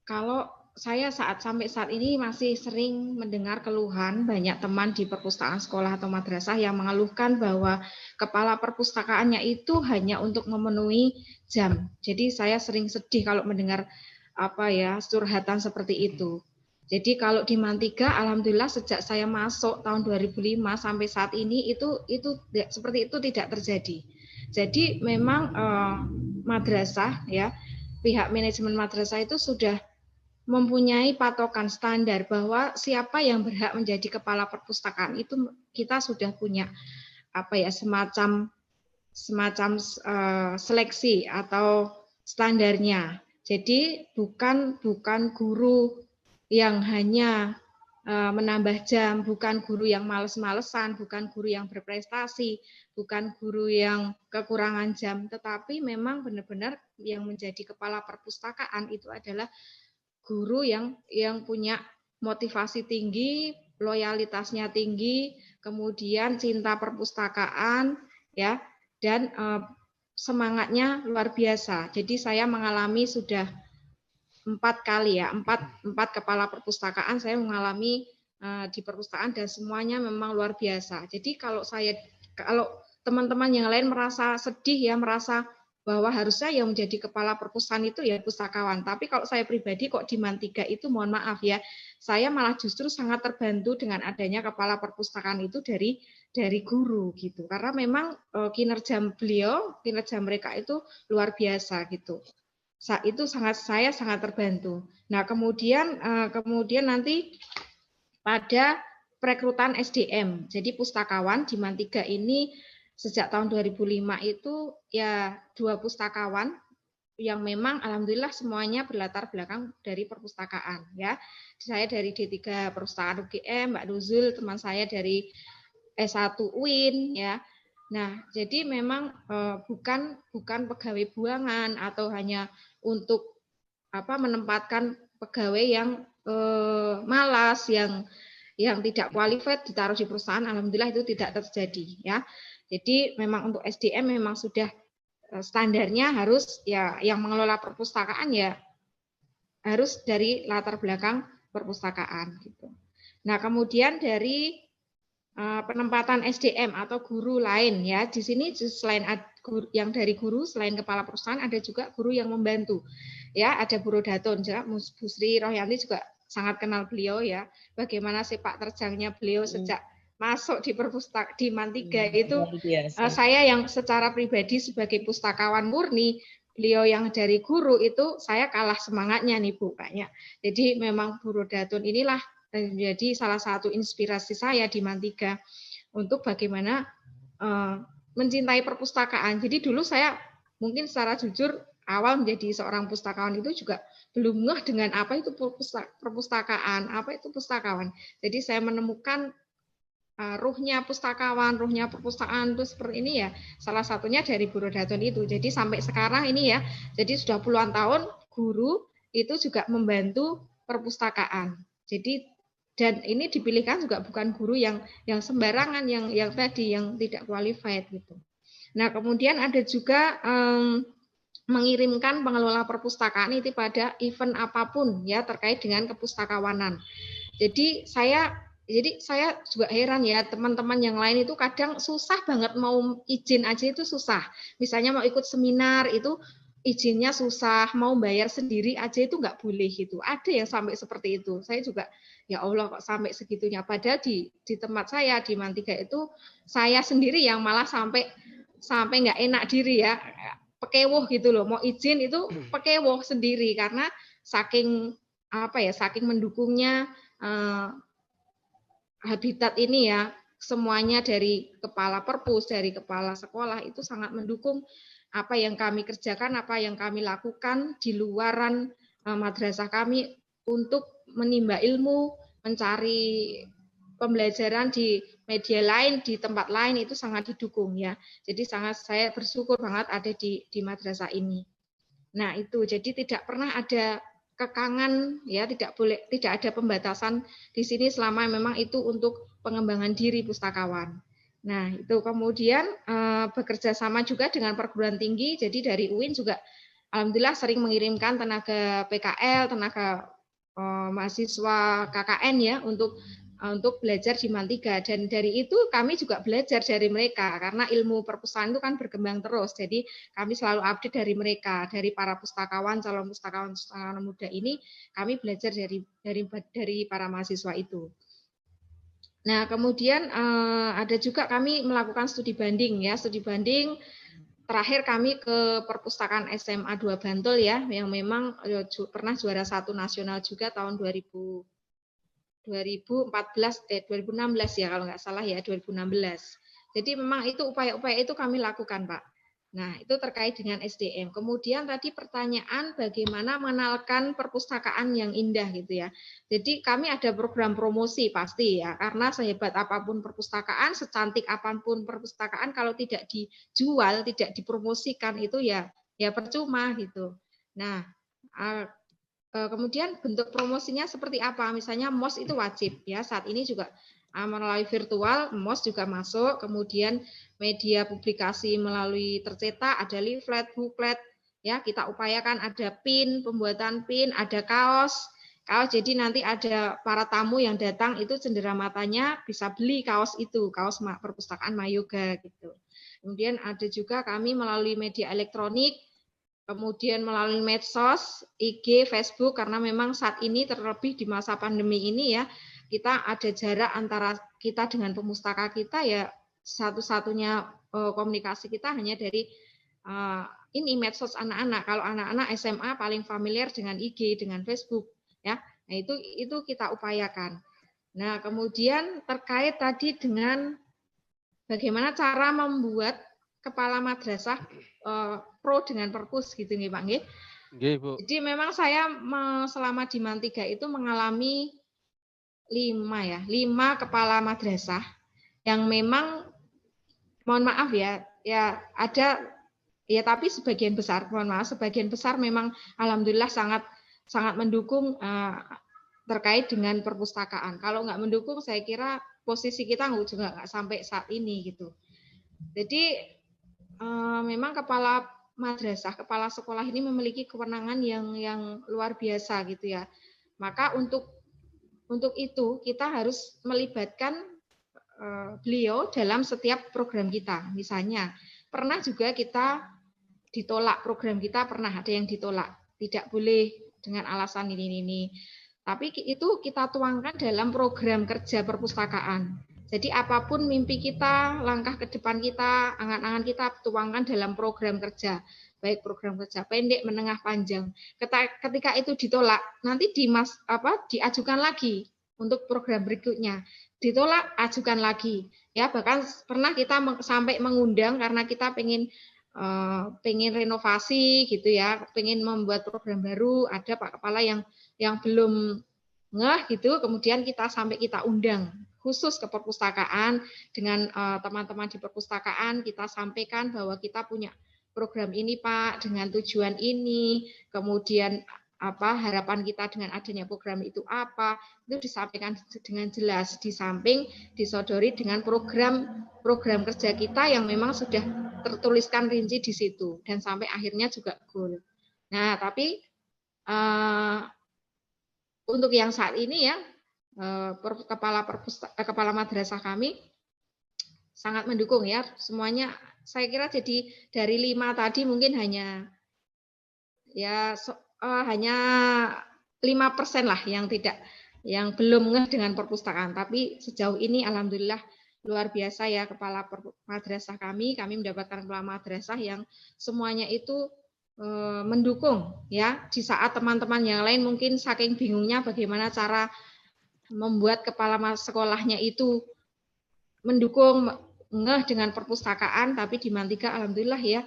kalau saya sampai saat ini masih sering mendengar keluhan banyak teman di perpustakaan sekolah atau madrasah yang mengeluhkan bahwa kepala perpustakaannya itu hanya untuk memenuhi jam. Jadi saya sering sedih kalau mendengar curhatan seperti itu. Jadi kalau di Mantiga, alhamdulillah sejak saya masuk tahun 2005 sampai saat ini itu seperti itu tidak terjadi. Jadi memang madrasah pihak manajemen madrasah itu sudah mempunyai patokan standar bahwa siapa yang berhak menjadi kepala perpustakaan itu kita sudah punya semacam seleksi atau standarnya. Jadi bukan guru yang hanya menambah jam, bukan guru yang males-malesan, bukan guru yang berprestasi, bukan guru yang kekurangan jam, tetapi memang benar-benar yang menjadi kepala perpustakaan itu adalah guru yang punya motivasi tinggi, loyalitasnya tinggi, kemudian cinta perpustakaan, dan semangatnya luar biasa. Jadi saya mengalami sudah 4 kali empat kepala perpustakaan saya mengalami di perpustakaan dan semuanya memang luar biasa. Jadi kalau teman-teman yang lain merasa sedih merasa bahwa harusnya yang menjadi kepala perpustakaan itu pustakawan. Tapi kalau saya pribadi kok di Mantiga itu mohon maaf saya malah justru sangat terbantu dengan adanya kepala perpustakaan itu dari guru gitu. Karena memang kinerja mereka itu luar biasa gitu. Itu saya sangat terbantu. Nah, kemudian nanti pada perekrutan SDM. Jadi pustakawan di Mantiga ini sejak tahun 2005 itu 2 pustakawan yang memang alhamdulillah semuanya berlatar belakang dari perpustakaan Saya dari D3 Perpustakaan UGM, Mbak Nuzul teman saya dari S1 UIN Nah, jadi memang bukan pegawai buangan atau hanya untuk menempatkan pegawai yang malas, yang tidak qualified ditaruh di perusahaan. Alhamdulillah itu tidak terjadi Jadi memang untuk SDM memang sudah standarnya harus yang mengelola perpustakaan harus dari latar belakang perpustakaan gitu. Nah, kemudian dari penempatan SDM atau guru lain di sini selain yang dari guru selain kepala perusahaan ada juga guru yang membantu ada Bu Rodaton Bu Sri Rohyanti juga sangat kenal beliau bagaimana sepak terjangnya beliau sejak masuk di Mantiga itu saya yang secara pribadi sebagai pustakawan murni beliau yang dari guru itu saya kalah semangatnya nih Bu kayaknya. Jadi memang Bu Rodaton inilah menjadi salah satu inspirasi saya di Mantiga untuk bagaimana mencintai perpustakaan. Jadi dulu saya mungkin secara jujur awal menjadi seorang pustakawan itu juga belum ngeh dengan apa itu perpustakaan, apa itu pustakawan. Jadi saya menemukan ruhnya pustakawan, ruhnya perpustakaan itu seperti ini salah satunya dari Bu Rodaton itu. Jadi sampai sekarang ini jadi sudah puluhan tahun guru itu juga membantu perpustakaan. Jadi dan ini dipilihkan juga bukan guru yang sembarangan, yang tadi yang tidak qualified gitu. Nah, kemudian ada juga mengirimkan pengelola perpustakaan itu pada event apapun terkait dengan kepustakawanan. Jadi saya juga heran teman-teman yang lain itu kadang susah banget mau izin aja itu susah. Misalnya mau ikut seminar itu izinnya susah, mau bayar sendiri aja itu nggak boleh gitu. Ada yang sampai seperti itu. Saya juga ya Allah kok sampai segitunya. Padahal di tempat saya di Mantiga itu saya sendiri yang malah sampai nggak enak diri pekewoh gitu loh. Mau izin itu pekewoh sendiri karena saking mendukungnya habitat ini ya, semuanya dari kepala perpus, dari kepala sekolah itu sangat mendukung apa yang kami kerjakan, apa yang kami lakukan di luaran madrasah kami untuk menimba ilmu, mencari pembelajaran di media lain, di tempat lain itu sangat didukung ya. Jadi sangat saya bersyukur banget ada di madrasah ini. Nah itu jadi tidak pernah ada kekangan ya, tidak ada pembatasan di sini selama memang itu untuk pengembangan diri pustakawan. Nah itu kemudian bekerja sama juga dengan perguruan tinggi. Jadi dari UIN juga alhamdulillah sering mengirimkan tenaga PKL, tenaga mahasiswa KKN ya untuk belajar di Mantiga, dan dari itu kami juga belajar dari mereka karena ilmu perpustakaan itu kan berkembang terus, jadi kami selalu update dari mereka, dari para pustakawan, calon pustakawan muda ini kami belajar dari para mahasiswa itu. Nah kemudian ada juga kami melakukan studi banding ya, studi banding terakhir kami ke perpustakaan SMA 2 Bantul ya, yang memang pernah juara 1 nasional juga tahun 2016 ya kalau nggak salah ya, 2016. Jadi memang itu upaya-upaya itu kami lakukan Pak. Nah itu terkait dengan SDM. Kemudian tadi pertanyaan bagaimana mengenalkan perpustakaan yang indah gitu ya. Jadi kami ada program promosi pasti ya, karena sehebat apapun perpustakaan, secantik apapun perpustakaan, kalau tidak dijual, tidak dipromosikan itu ya percuma gitu. Nah kemudian bentuk promosinya seperti apa? Misalnya MOS itu wajib ya, saat ini juga melalui virtual, MOS juga masuk, kemudian media publikasi melalui tercetak, ada leaflet, booklet, ya kita upayakan ada pin, pembuatan pin, ada kaos, jadi nanti ada para tamu yang datang itu cenderamata bisa beli kaos itu, kaos perpustakaan Mayoga gitu. Kemudian ada juga kami melalui media elektronik, kemudian melalui medsos, IG, Facebook, karena memang saat ini terlebih di masa pandemi ini ya, kita ada jarak antara kita dengan pemustaka kita ya, satu-satunya komunikasi kita hanya dari ini medsos anak-anak. Kalau anak-anak SMA paling familiar dengan IG, dengan Facebook ya. Nah, itu kita upayakan. Nah, kemudian terkait tadi dengan bagaimana cara membuat kepala madrasah pro dengan perpus gitu nih Pak nggih. Nggih, Bu. Jadi memang saya selama di Mantiga itu mengalami 5 kepala madrasah yang memang mohon maaf ya ada ya, tapi sebagian besar memang alhamdulillah sangat mendukung terkait dengan perpustakaan. Kalau nggak mendukung saya kira posisi kita juga nggak sampai saat ini gitu. Jadi memang kepala madrasah, kepala sekolah ini memiliki kewenangan yang luar biasa gitu ya. Maka untuk itu kita harus melibatkan beliau dalam setiap program kita. Misalnya pernah juga kita ditolak program kita, pernah ada yang ditolak, tidak boleh dengan alasan ini. Tapi itu kita tuangkan dalam program kerja perpustakaan. Jadi apapun mimpi kita, langkah ke depan kita, angan-angan kita tuangkan dalam program kerja. Baik program kerja pendek, menengah, panjang. Ketika itu ditolak, nanti diajukan lagi untuk program berikutnya. Ditolak, ajukan lagi. Ya, bahkan pernah kita sampai mengundang karena kita pengen renovasi gitu ya, pengen membuat program baru, ada Pak Kepala yang belum ngeh gitu, kemudian kita undang khusus ke perpustakaan dengan teman-teman di perpustakaan, kita sampaikan bahwa kita punya program ini Pak dengan tujuan ini, kemudian harapan kita dengan adanya program itu apa, itu disampaikan dengan jelas, di samping disodori dengan program kerja kita yang memang sudah tertuliskan rinci di situ dan sampai akhirnya juga goal. Nah, tapi untuk yang saat ini ya kepala madrasah kami sangat mendukung ya semuanya. Saya kira jadi dari 5 tadi mungkin hanya 5% lah yang belum ngeh dengan perpustakaan. Tapi sejauh ini alhamdulillah luar biasa ya kepala madrasah kami mendapatkan kepala madrasah yang semuanya itu mendukung ya, di saat teman-teman yang lain mungkin saking bingungnya bagaimana cara membuat kepala sekolahnya itu mendukung ngeh dengan perpustakaan, tapi di Mantiga alhamdulillah ya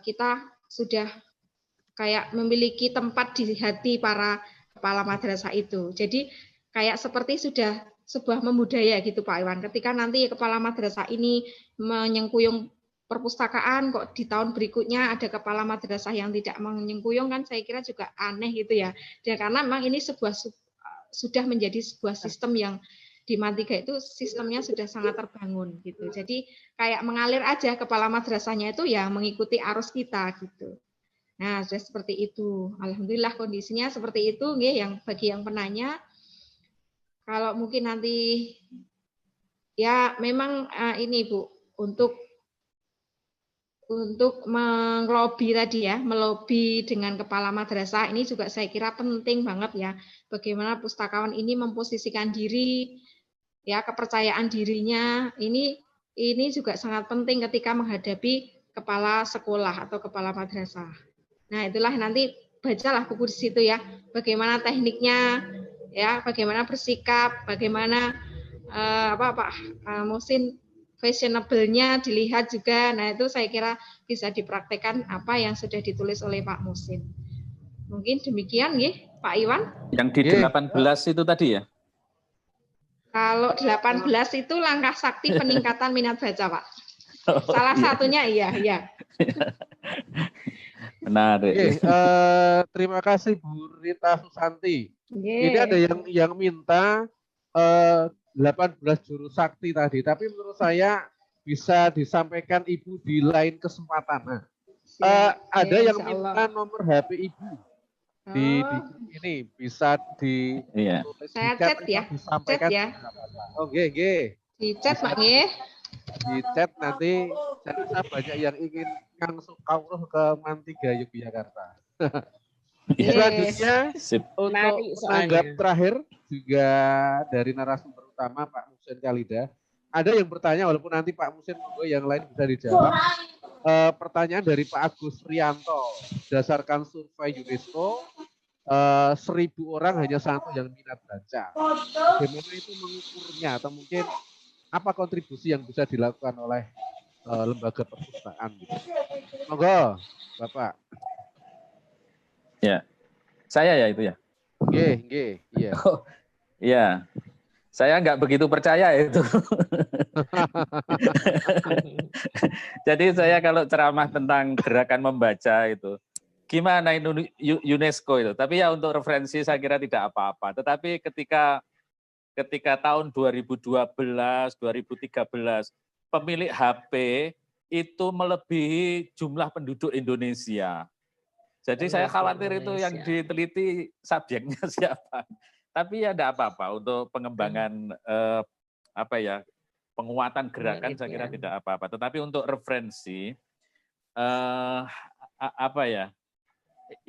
kita sudah kayak memiliki tempat di hati para kepala madrasah itu. Jadi kayak seperti sudah sebuah membudaya gitu Pak Iwan. Ketika nanti kepala madrasah ini menyengkuyung perpustakaan, kok di tahun berikutnya ada kepala madrasah yang tidak menyengkuyung, kan saya kira juga aneh gitu ya. Dan karena memang ini sudah menjadi sebuah sistem yang di Mantiga itu sistemnya sudah sangat terbangun gitu. Jadi kayak mengalir aja kepala madrasahnya itu ya mengikuti arus kita gitu. Nah, sudah seperti itu. Alhamdulillah kondisinya seperti itu nggih, yang bagi yang penanya. Kalau mungkin nanti ya memang ini Bu, untuk melobi tadi ya, melobi dengan kepala madrasah ini juga saya kira penting banget ya. Bagaimana pustakawan ini memposisikan diri, ya kepercayaan dirinya ini juga sangat penting ketika menghadapi kepala sekolah atau kepala madrasah. Nah, itulah nanti bacalah buku di situ ya, bagaimana tekniknya, ya, bagaimana bersikap, bagaimana Pak Muhsin fashionable-nya dilihat juga. Nah, itu saya kira bisa dipraktekkan apa yang sudah ditulis oleh Pak Muhsin. Mungkin demikian nggih, Pak Iwan. Yang di 18 itu tadi ya? Kalau 18 itu langkah sakti peningkatan minat baca, Pak. Salah satunya iya. Benar. Terima kasih Bu Rita Susanti. Yeah. Ini ada yang minta 18 juru sakti tadi, tapi menurut saya bisa disampaikan Ibu di lain kesempatan. Nah, ada yang minta nomor HP Ibu. Di ini bisa di saya chat ya. Disampaikan. Chat ya. Oke. Di chat Pak nggih. Di chat nanti saya rasa banyak yang ingin langsung kauruh ke Mantiga Yogyakarta. Selanjutnya untuk menanggap terakhir juga dari narasumber utama Pak Muhsin Khalida. Ada yang bertanya, walaupun nanti Pak Muhsin yang lain bisa dijawab. Pertanyaan dari Pak Agus Rianto. Berdasarkan survei UNESCO, 1.000 orang hanya satu yang minat baca. Bagaimana itu mengukurnya, atau mungkin apa kontribusi yang bisa dilakukan oleh lembaga perpustakaan? Monggo, Bapak. Ya, saya ya itu ya. Nggih, iya. Oh, iya. Saya nggak begitu percaya itu. Jadi saya kalau ceramah tentang gerakan membaca itu, gimana UNESCO itu? Tapi ya untuk referensi saya kira tidak apa-apa. Tetapi ketika tahun 2012, 2013, pemilik HP itu melebihi jumlah penduduk Indonesia. Jadi saya khawatir itu yang diteliti subjeknya siapa. Tapi ya tidak apa-apa untuk pengembangan penguatan gerakan saya kira tidak apa-apa. Tetapi untuk referensi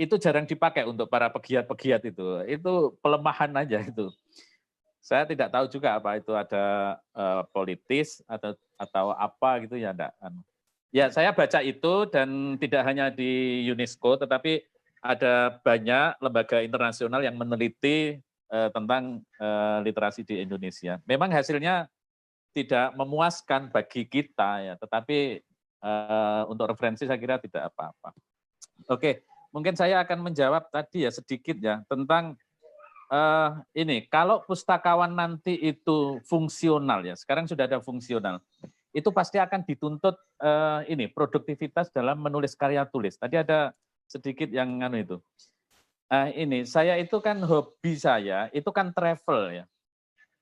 itu jarang dipakai untuk para pegiat-pegiat itu. Itu pelemahan aja itu. Saya tidak tahu juga apa itu ada politis atau apa gitu ya enggak. Ya saya baca itu dan tidak hanya di UNESCO tetapi ada banyak lembaga internasional yang meneliti tentang literasi di Indonesia. Memang hasilnya tidak memuaskan bagi kita ya, tetapi untuk referensi saya kira tidak apa-apa. Oke, mungkin saya akan menjawab tadi ya sedikit ya tentang ini. Kalau pustakawan nanti itu fungsional ya, sekarang sudah ada fungsional, itu pasti akan dituntut produktivitas dalam menulis karya tulis. Tadi ada sedikit yang itu. Ini saya itu kan hobi saya itu kan travel ya,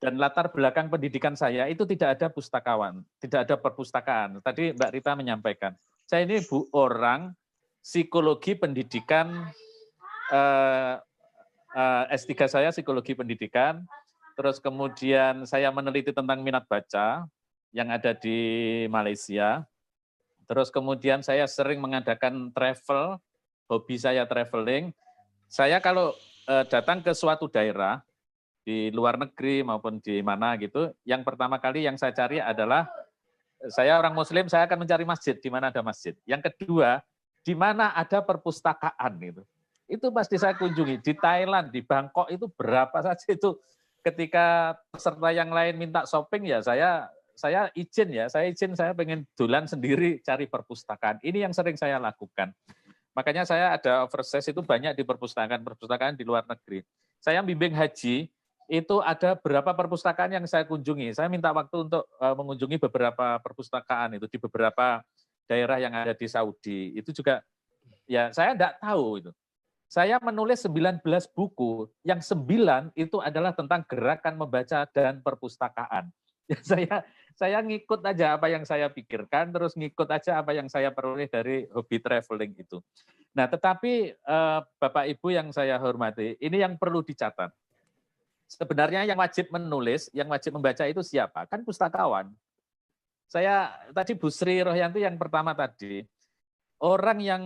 dan latar belakang pendidikan saya itu tidak ada pustakawan, tidak ada perpustakaan. Tadi Mbak Rita menyampaikan, saya ini orang psikologi pendidikan, S3 saya psikologi pendidikan, terus kemudian saya meneliti tentang minat baca yang ada di Malaysia, terus kemudian saya sering mengadakan travel, hobi saya traveling. Saya kalau datang ke suatu daerah di luar negeri maupun di mana gitu, yang pertama kali yang saya cari adalah, saya orang Muslim, saya akan mencari masjid, di mana ada masjid. Yang kedua, di mana ada perpustakaan gitu. Itu pasti saya kunjungi. Di Thailand, di Bangkok itu berapa saja itu ketika peserta yang lain minta shopping ya saya izin saya pengen dolan sendiri cari perpustakaan. Ini yang sering saya lakukan. Makanya saya ada overseas itu banyak di perpustakaan di luar negeri. Saya bimbing haji, itu ada berapa perpustakaan yang saya kunjungi. Saya minta waktu untuk mengunjungi beberapa perpustakaan itu di beberapa daerah yang ada di Saudi. Itu juga ya saya enggak tahu itu. Saya menulis 19 buku, yang 9 itu adalah tentang gerakan membaca dan perpustakaan. Saya ngikut aja apa yang saya pikirkan, terus ngikut aja apa yang saya peroleh dari hobi traveling itu. Nah, tetapi Bapak Ibu yang saya hormati, ini yang perlu dicatat. Sebenarnya yang wajib menulis, yang wajib membaca itu siapa? Kan pustakawan. Saya tadi Bu Sri Rohyanti yang pertama tadi, orang yang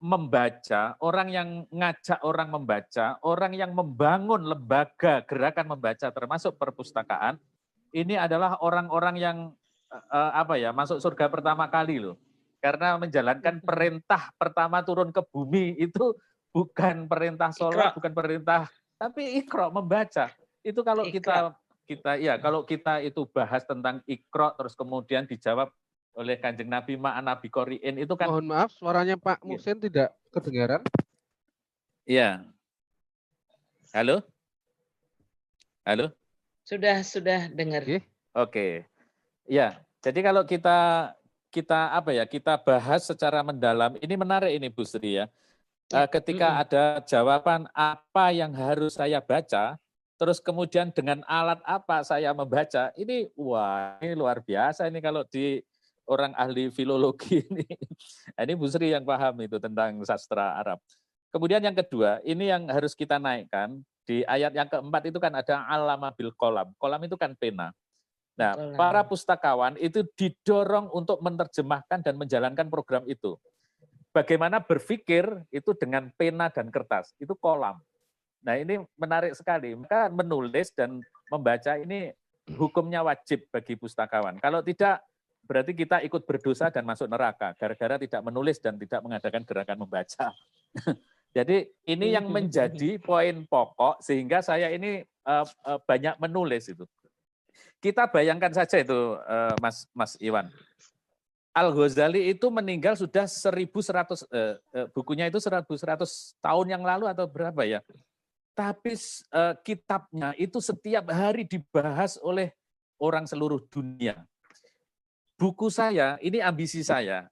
membaca, orang yang ngajak orang membaca, orang yang membangun lembaga gerakan membaca termasuk perpustakaan, ini adalah orang-orang yang masuk surga pertama kali loh. Karena menjalankan perintah pertama turun ke bumi itu bukan perintah sholat, bukan perintah, tapi Iqra, membaca. Itu kalau kalau kita itu bahas tentang Iqra terus kemudian dijawab oleh Kanjeng Nabi ma'ana biqori'in itu kan. Mohon maaf, suaranya Pak Muhsin tidak kedengaran. Iya. Halo? Halo? Sudah dengar. Oke. Ya, jadi kalau kita bahas secara mendalam, ini menarik ini Bu Sri ya. Ketika ada jawaban apa yang harus saya baca, terus kemudian dengan alat apa saya membaca, ini luar biasa ini kalau di orang ahli filologi ini. Ini Bu Sri yang paham itu tentang sastra Arab. Kemudian yang kedua, ini yang harus kita naikkan. Di ayat yang keempat itu kan ada alama bil kolam. Kolam itu kan pena. Nah, para pustakawan itu didorong untuk menerjemahkan dan menjalankan program itu. Bagaimana berpikir itu dengan pena dan kertas, itu kolam. Nah, ini menarik sekali. Maka menulis dan membaca ini hukumnya wajib bagi pustakawan. Kalau tidak, berarti kita ikut berdosa dan masuk neraka gara-gara tidak menulis dan tidak mengadakan gerakan membaca. Jadi ini yang menjadi poin pokok sehingga saya ini banyak menulis itu. Kita bayangkan saja itu Mas Iwan. Al-Ghazali itu meninggal sudah 1100 bukunya itu 1100 tahun yang lalu atau berapa ya? Tapi kitabnya itu setiap hari dibahas oleh orang seluruh dunia. Buku saya, ini ambisi saya.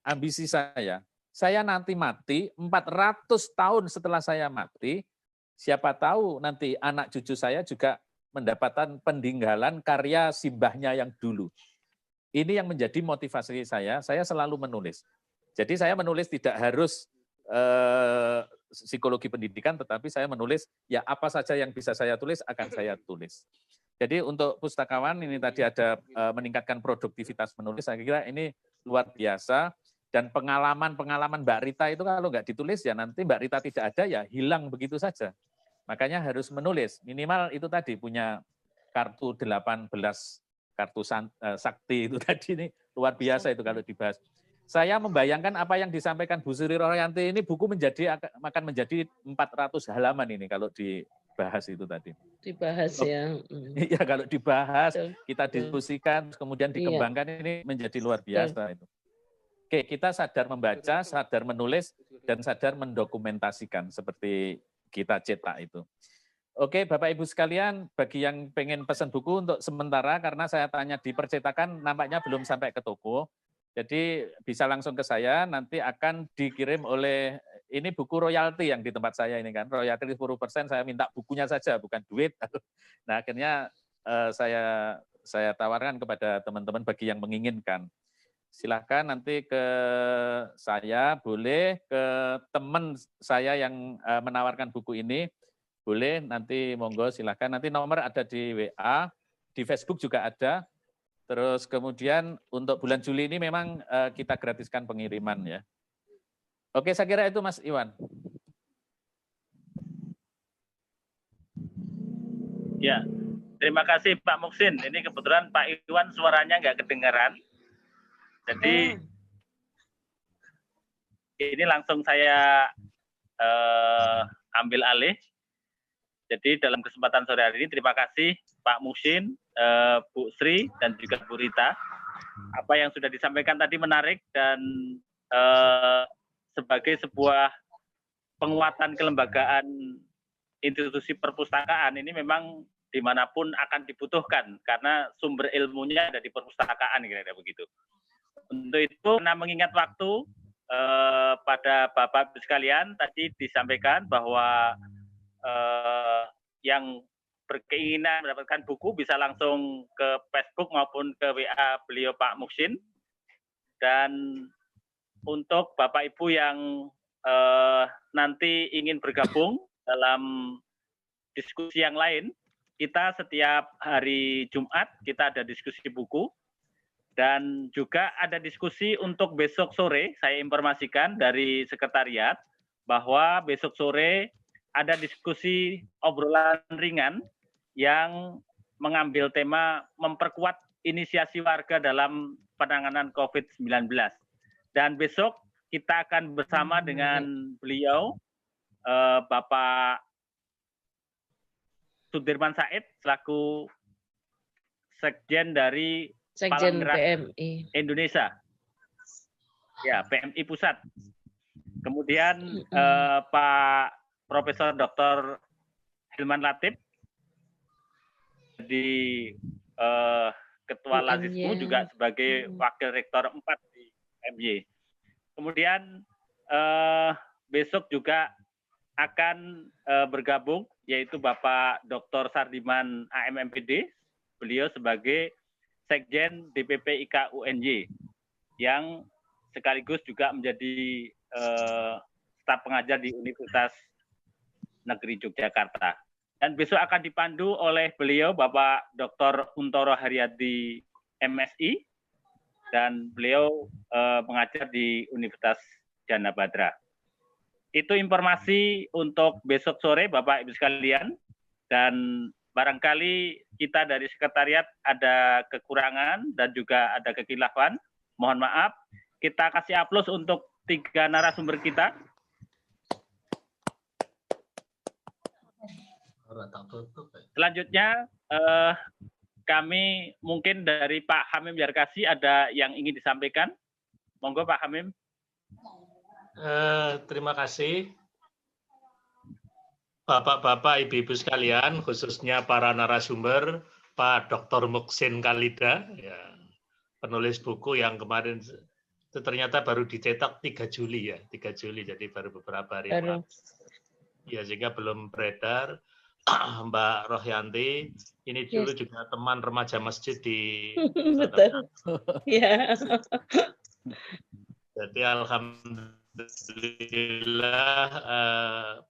Saya nanti mati, 400 tahun setelah saya mati, siapa tahu nanti anak cucu saya juga mendapatkan peninggalan karya simbahnya yang dulu. Ini yang menjadi motivasi saya selalu menulis. Jadi saya menulis tidak harus psikologi pendidikan, tetapi saya menulis ya apa saja yang bisa saya tulis akan saya tulis. Jadi untuk pustakawan ini tadi ada meningkatkan produktivitas menulis, saya kira ini luar biasa. Dan pengalaman Mbak Rita itu kalau nggak ditulis ya nanti Mbak Rita tidak ada ya hilang begitu saja. Makanya harus menulis. Minimal itu tadi punya kartu 18, kartu sakti itu tadi ini luar biasa itu kalau dibahas. Saya membayangkan apa yang disampaikan Bu Sri Rohyanti ini buku akan menjadi 400 halaman ini kalau dibahas itu tadi. Dibahas ya. Iya kalau dibahas, kita diskusikan, kemudian dikembangkan ini menjadi luar biasa itu. Oke, kita sadar membaca, sadar menulis, dan sadar mendokumentasikan seperti kita cetak itu. Oke, Bapak Ibu sekalian, bagi yang pengen pesan buku untuk sementara, karena saya tanya di percetakan, nampaknya belum sampai ke toko. Jadi bisa langsung ke saya, nanti akan dikirim oleh, ini buku royalti yang di tempat saya ini kan, royalti 10%, saya minta bukunya saja, bukan duit. Nah akhirnya saya tawarkan kepada teman-teman bagi yang menginginkan. Silahkan nanti ke saya, boleh ke teman saya yang menawarkan buku ini, boleh nanti monggo silahkan. Nanti nomor ada di WA, di Facebook juga ada. Terus kemudian untuk bulan Juli ini memang kita gratiskan pengiriman ya. Oke, saya kira itu Mas Iwan. Ya, terima kasih Pak Muksin. Ini kebetulan Pak Iwan suaranya nggak kedengaran. Jadi ini langsung saya ambil alih. Jadi dalam kesempatan sore hari ini terima kasih Pak Muhsin, Bu Sri, dan juga Bu Rita. Apa yang sudah disampaikan tadi menarik dan sebagai sebuah penguatan kelembagaan institusi perpustakaan ini memang dimanapun akan dibutuhkan karena sumber ilmunya ada di perpustakaan, kira-kira begitu. Untuk itu, karena mengingat waktu, pada Bapak Ibu sekalian tadi disampaikan bahwa yang berkeinginan mendapatkan buku bisa langsung ke Facebook maupun ke WA beliau Pak Muhsin. Dan untuk Bapak Ibu yang nanti ingin bergabung dalam diskusi yang lain, kita setiap hari Jumat kita ada diskusi buku. Dan juga ada diskusi untuk besok sore, saya informasikan dari sekretariat bahwa besok sore ada diskusi obrolan ringan yang mengambil tema memperkuat inisiasi warga dalam penanganan COVID-19. Dan besok kita akan bersama dengan beliau, Bapak Sudirman Said, selaku Sekjen dari Sekjen Palang Gerak PMI Indonesia. Ya, PMI Pusat. Kemudian Pak Profesor Dr. Hilman Latif di Ketua Lazismu juga sebagai Wakil Rektor 4 di PMY. Kemudian besok juga akan bergabung yaitu Bapak Dr. Sardiman AMMPD, beliau sebagai Sekjen DPP IK UNY yang sekaligus juga menjadi staf pengajar di Universitas Negeri Yogyakarta. Dan besok akan dipandu oleh beliau Bapak Dr. Untoro Haryadi MSI dan beliau mengajar di Universitas Jana Badra. Itu informasi untuk besok sore Bapak Ibu sekalian, dan barangkali kita dari sekretariat ada kekurangan dan juga ada kekilafan. Mohon maaf. Kita kasih aplaus untuk 3 narasumber kita. Selanjutnya kami mungkin dari Pak Hamim Yarkasi ada yang ingin disampaikan. Monggo Pak Hamim. Terima kasih. Bapak-bapak, ibu-ibu sekalian, khususnya para narasumber, Pak Dr. Muhsin Khalida, ya, penulis buku yang kemarin itu ternyata baru dicetak 3 Juli ya, 3 Juli, jadi baru beberapa hari yang lalu. Ya, sehingga belum beredar. Mbak Rohyanti, ini dulu juga teman remaja masjid di Betul. Ya. Jadi alhamdulillah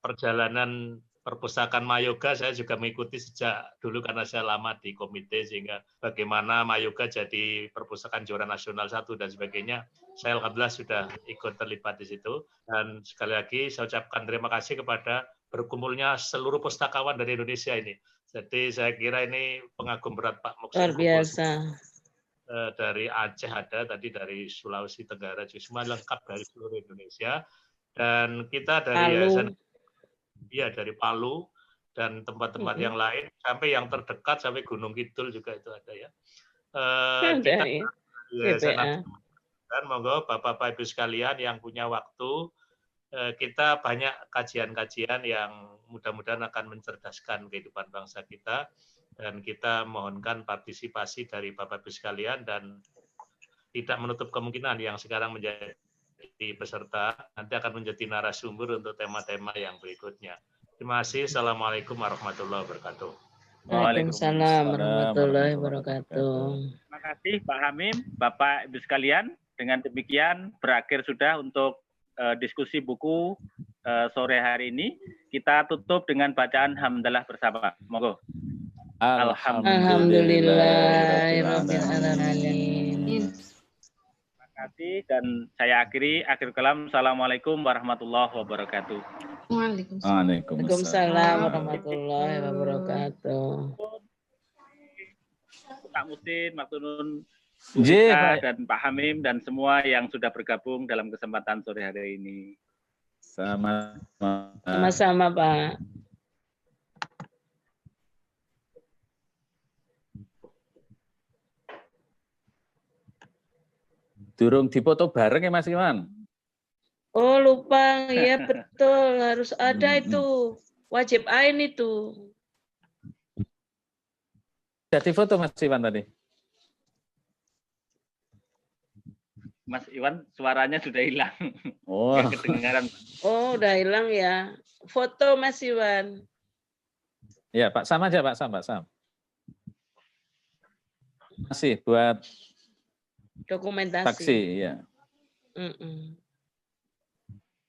perjalanan perpustakaan Mayoga saya juga mengikuti sejak dulu karena saya lama di komite, sehingga bagaimana Mayoga jadi perpustakaan juara nasional 1 dan sebagainya, saya alhamdulillah sudah ikut terlibat di situ. Dan sekali lagi saya ucapkan terima kasih kepada berkumpulnya seluruh pustakawan dari Indonesia ini. Jadi saya kira ini pengagum berat Pak Muhsin. Luar biasa. Dari Aceh ada, tadi dari Sulawesi Tenggara, semua lengkap dari seluruh Indonesia. Dan kita dari yayasan, ya dari Palu dan tempat-tempat yang lain, sampai yang terdekat sampai Gunung Kidul juga itu ada ya. Kita yayasan, dan monggo Bapak-Bapak Ibu sekalian yang punya waktu, kita banyak kajian-kajian yang mudah-mudahan akan mencerdaskan kehidupan bangsa kita. Dan kita mohonkan partisipasi dari Bapak-Ibu sekalian dan tidak menutup kemungkinan yang sekarang menjadi peserta nanti akan menjadi narasumber untuk tema-tema yang berikutnya. Terima kasih. Assalamualaikum warahmatullahi wabarakatuh. Waalaikumsalam warahmatullahi wabarakatuh. Terima kasih Pak Hamim, Bapak Ibu sekalian. Dengan demikian berakhir sudah untuk diskusi buku sore hari ini. Kita tutup dengan bacaan hamdalah bersama. Monggo. Alhamdulillahirrahmanirrahim. Terima kasih dan saya akhiri akhir kalam. Assalamualaikum warahmatullahi wabarakatuh. Waalaikumsalam warahmatullahi wabarakatuh. Pak Muhsin, Mas Tunun, dan Pak Hamim dan semua yang sudah bergabung dalam kesempatan sore hari ini. Sama-sama Pak. Durung dipoto bareng ya Mas Iwan. Oh lupa, ya betul harus ada itu, wajib ain itu. Jadi foto Mas Iwan tadi. Mas Iwan suaranya sudah hilang. Oh. Nggak kedengaran. Oh udah hilang ya. Foto Mas Iwan. Ya Pak Sam aja Pak Sam, Pak Sam. Masih buat Dokumentasi. saksi ya.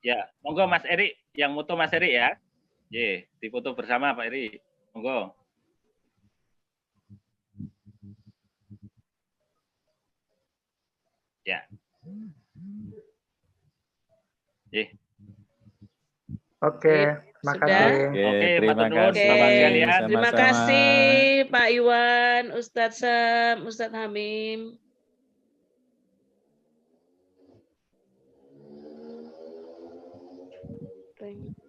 Ya, monggo Mas Eri, yang foto Mas Eri ya. Ye, difoto bersama Pak Eri. Monggo. Ya. Ye. Oke, makasih. Oke, terima kasih. Terima kasih Pak Iwan, Ustadz Sam, Ustadz Hamim. Thank you.